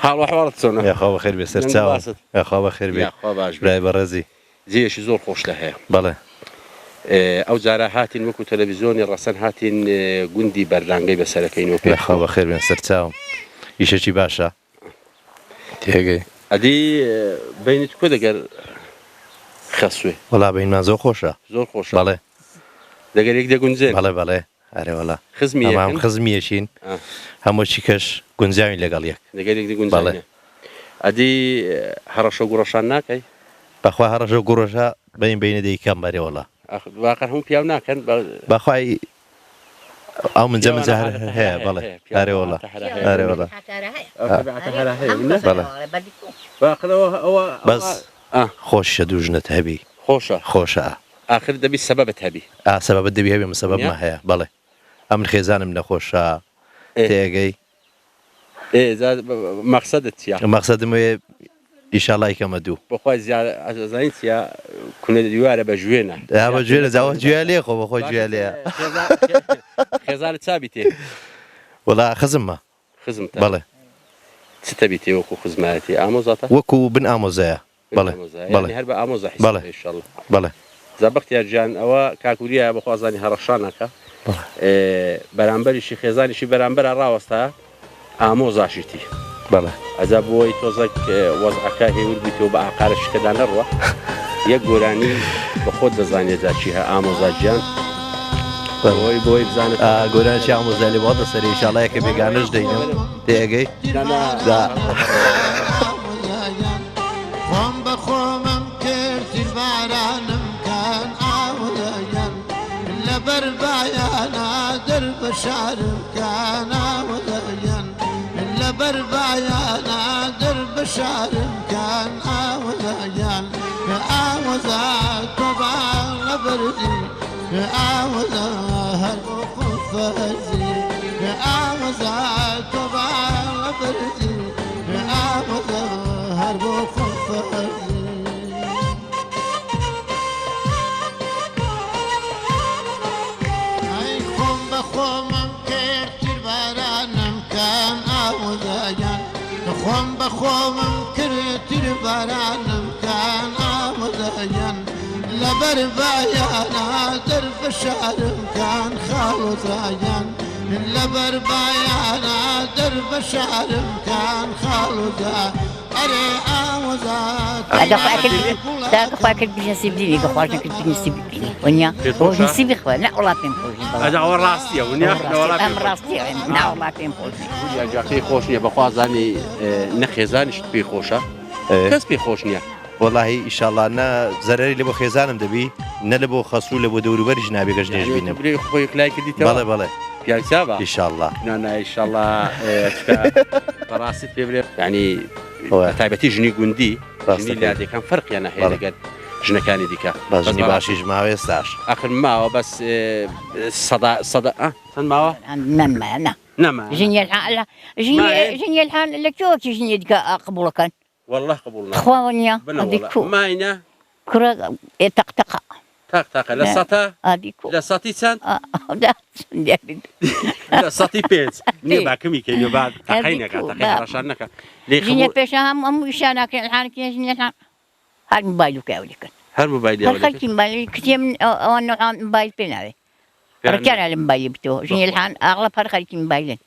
حاڵ وەحواڵت چۆنە یاخوا بەخێر بێ سەر چاوە یاخوا بەخێر بێ برای بەڕێزی جێشی زۆر خۆش لە هەیە بەڵێ ئەو جارە هاتین وەکو تەلەڤیزۆنی ڕەسەن هاتین گوندی بەردانگەی بەسەرەکەینەوە یاخوا بەخێر بێن سەر چاوم ئیشەکی باشە تێگەی ئەدی بینیت کۆ دەگەر خەسوێ وەڵا بینمان زۆر خۆشە زۆر خۆش بەڵێ دەگەر یەک دەگونجێن بەڵێ بەڵێ ئەرێوەڵا خزمیەکەن خزمیەشین هەمووچی کەش گونجاوین لەگەڵ یەک دەگەر یەک دەگونجێن ئەدی هەڕەشە و گوڕەشان ناکەی بەخوا هەڕەشە و گوڕەشە بینە دەیکەم بەرێوەڵا واقع هەموو پیاو ناکەن بەخوای ئەو منجە هەیە بەڵێ ئارێوەڵا ئارێوەڵا بەس خۆشە دوو ژنت هەبی خۆشە آخر دەبی سەبەبت هەبی سەبەبت دەبی هەبی سەبەبمە هەیە بەڵێ ئەمن خێزانم نەخۆشە تێگەی مەقسەدت چیە مەقسەدم ئیشاڵای کەمە دوو بەخوای زانین چیە کونە دیوارە بە ژوێنە بە گوێنە جاوە گوێ لێ خۆ بەخۆی گوێ لێە خێزانت چابی تێ وەڵا خزممە خزم بەڵێ چ تەبی تێ وەکو خزمەتی ئامۆزاتە وەکو بن ئامۆزایە بەڵێ بەڵێ هەر بە ئامۆزە بەڵێ بەڵێ زەبەختیار گیان ئەوە کاکوریە بەخوازانی هەڕەشانەکە بەرامبەریشی خێزانیشی بەرامبەرە ڕاوەستا ئامۆزاشیتی بەڵێ ئەجا بۆی تۆزێک وەزعەکە هێور بیتەوە بە ئاقارە شتەدا نەڕوە یەک گۆرانی بە خۆت دەزانێت جاچی هە ئامۆزاجیان بۆی بزانێت گۆرانشی ئامۆزای بۆ دەسەری ئیشاڵایەکە بێگانەش دەینەوە تێگەی خۆم بە خۆمم کردی بارانم کان ئاوەیان لەبەر بایانە دەربە شارم کان ئاوەیان لەبەر بایانە دەربە شارم کان ئاوەیان ئاوەزا تۆبان لەبەردی ئاوەزا هەر بۆ خۆفەرزی ئاوەزا تۆبان لەبەردی ئاوەزا هەر بۆ خۆفەرزی ئەی خۆم بە خۆمم کردی بارانم کان ئاوەزایان خۆم بە خۆمم کردی بارانم کان ئاوەزایان لەبەر بایانە دەربە شارم کان خاڵۆزایان لەبەر بایانە دەربە شارم کان خاڵۆزا ئەرێ ئاوەزا خوا کرد بنەسیب دیوی کە خواش نەکرد بنەسیب ببینی وەنیا نسیبی خوا نە وڵات پێم خۆشی ئەوە ڕاستیە ونیا ئەم ڕاستیە نا وڵات پێم خۆشی جاکەی خۆش نییە بەخوازانی نەخێزانیشت پێی خۆشە کەس پێی خۆش نییە وەڵاهی ئیشاڵا نە زەرری لە بۆ خێزانم دەبی نە لە بۆ خەسوو لە بۆ دەوروبەریش نابێگەش نێژ بینم خۆی کلای کردیتەوە بەڵێ بەڵێ پیاچابە ئیشاڵا ئیشاڵا بەڕاستی پێ بێ ینی تایبەتی ژنی گوندی ژنی لادەکان فەرقیانە هەیە لەگەر ژنەکانی دیکە بەژنی باشیش ماوە ئێستاش ئاخر ماوە بەس سەدە چەند ماوە نەما ژنی الحان لە کۆکی ژنی دیکە قبوڵەکەن والله قبول خواوەنیا ماینە کوڕە تەقتەقە تاقتاقە لە سەتا لە سەتی چەند لە سەتی پێنج نیە باکەمی کەینە بعد تەقەی نەکات تەقەی ڕەشان نەکە ژنیە پێشە هەموو ئیشان ناکەن الحانێکی ژنی الحان هەر موبایل و کاولیکەن هەر موبایل خەڵکی موبایل کتێ من ئەوە نوعان موبایل پێ ناوێ ڕکیانە لە موبایل بتەوە ژنی الحان ئاغڵب هەر خەڵکی موبایلن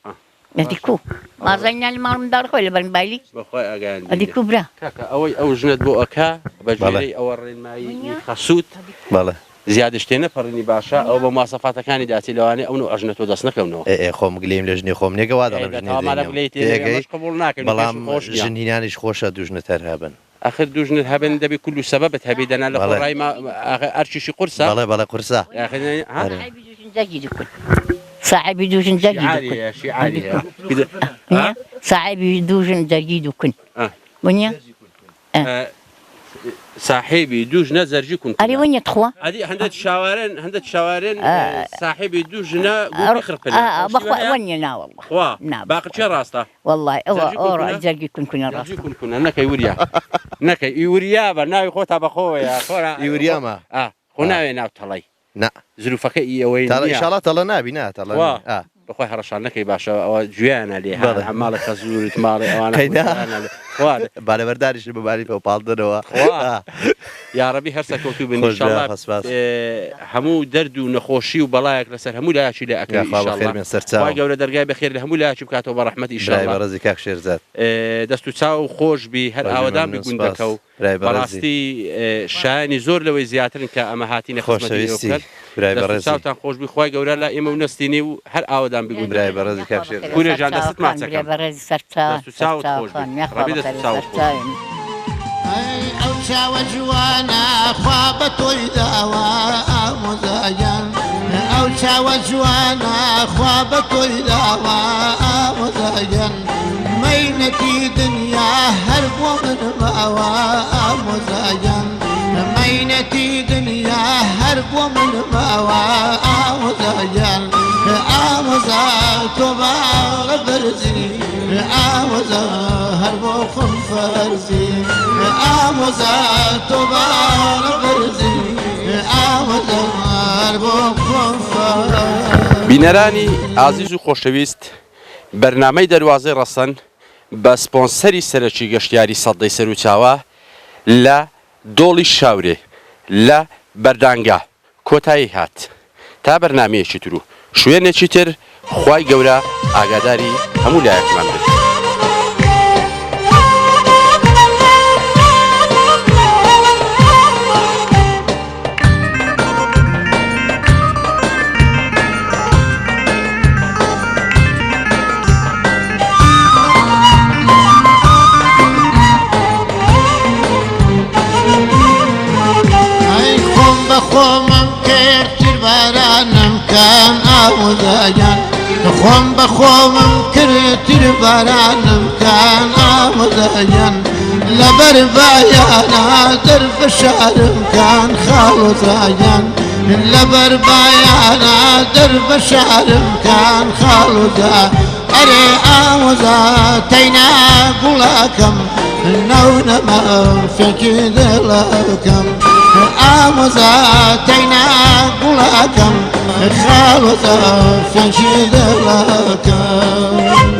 ئەدیکو مازانیان لە ماڵمدار خۆی لەبەر موبایلی بەخوای ئاگایان ئەدیکو برا کاکە ئەوەی ئەو ژنت بۆ ئەکا بەژێرەی ئەوە ڕێنمایی خەسووت بەڵێ زیادە شتێ نەپەڕنی باشە ئەو بە ماسەفاتەکانی داچی لەوانێ ئەو ئەژنە تۆ دەست نەکەونەوە خۆم گلیم لە ژنی خۆم نێگەوا بەڵام ژنینانیش خۆشە دوژنە تەر هەبن آخر دوژنت هەبن دەبی کول سەبەبت هەبی دەنا لە خۆڕای ئەرچیشی قورسە بەڵێ بەڵێ قورسە صاحبي دوجن جديد صاحبي دوجن جديد وكن بنيا صاحبی دوژ نەزەرجی کون ئەری وەنیە تخوا ئەدی هەندێک شاوارێن صاحبی دوژنە وەنیە ناوەڵڵە باقچێ ڕاستە والله ئەوە جەرگی کونکونە ڕاست کونکونە نەکەی وریا نەکەی ئیوریا بە ناوی خۆتا بەخۆیە ئیوریامە خۆ ناوێ ناو تەڵی زروفەکە ئەوەی ئینشاڵڵا تەڵە نابی ناتەڵە بەخۆی هەڕەشان نەکەی باشە ئەوە گوێیانە لێ هەماڵە خەزورت ماڵی ئەوانە بالەبەرداریش بەباری پێ پاڵدنەوە یاڕەبی هەرسە کۆتو بن هەموو دەرد و نەخۆشی و بەڵایەک لەسەر هەموو لایەکی لێ ئەکەی سەرچاوی گەورە دەرگای بەخێر لە هەموو لایەکی بکاتەوە بە ڕەحمەتی ئیشاڵڵا بەڕێزی کاک شێرزاد دەست و چاو خۆش بی هەر ئاوادان بگوندەکە و بەڕاستی شایانی زۆر لەوەی زیاترن کە ئەمە هاتینە خۆشەویستی چاوتان خۆش بی خۆی گەورە لە ئێمە و نەستینی و هەر ئاوادان بگوندرای بەڕێزی کاک شێرزاد کورێژان دەستت ماچەکەم بەڕێزی سەرچاو ئەو چاوە جوانە خوا بە تۆی داوە ئامۆزایان ئەو چاوە جوانە خوا بە تۆی داوە ئامۆزایان مەینەتی دنیا هەر بۆ من ماوە ئامۆزایان مەینەتی دنیا هەر بۆ من ماوە ئامۆزایان ئامۆزا تۆ باڵە بەرزی ئامۆزا هەر بۆ خۆم فەرزی ئامۆزا تۆ باڵە بەرزی ئامۆزا هەر بۆ خۆم فەرزی. بینەرانی ئازیز و خۆشەویست، بەرنامەی دەواازەی ڕەسەن بە سپۆنسەری سەرەکی گەشتیاری سەدەی سەرچاوە لە دۆڵی شاورێ لە بەردانگا کۆتایی هات تا بەرنامەیەکی تر و شوێنێکی تر خوای گەورە ئاگاداری هەموو لایەکمان بێت. خۆمم کردتر بارانم کان ئامۆزایان خۆم بە خۆمم کردتر بارانم کان ئامۆزایان لەبەر بایانە دەرفە شارم کان خاڵۆزایان لەبەر بایانە دەرفە شارم کان خاڵۆزا ئەرێ ئامۆزا تەینا گوڵاکەم نەونەمە فێکی دڵەکەم ئامۆزا تەینا گوڵاکەم خاڵۆزا فێکی دڵەکەم.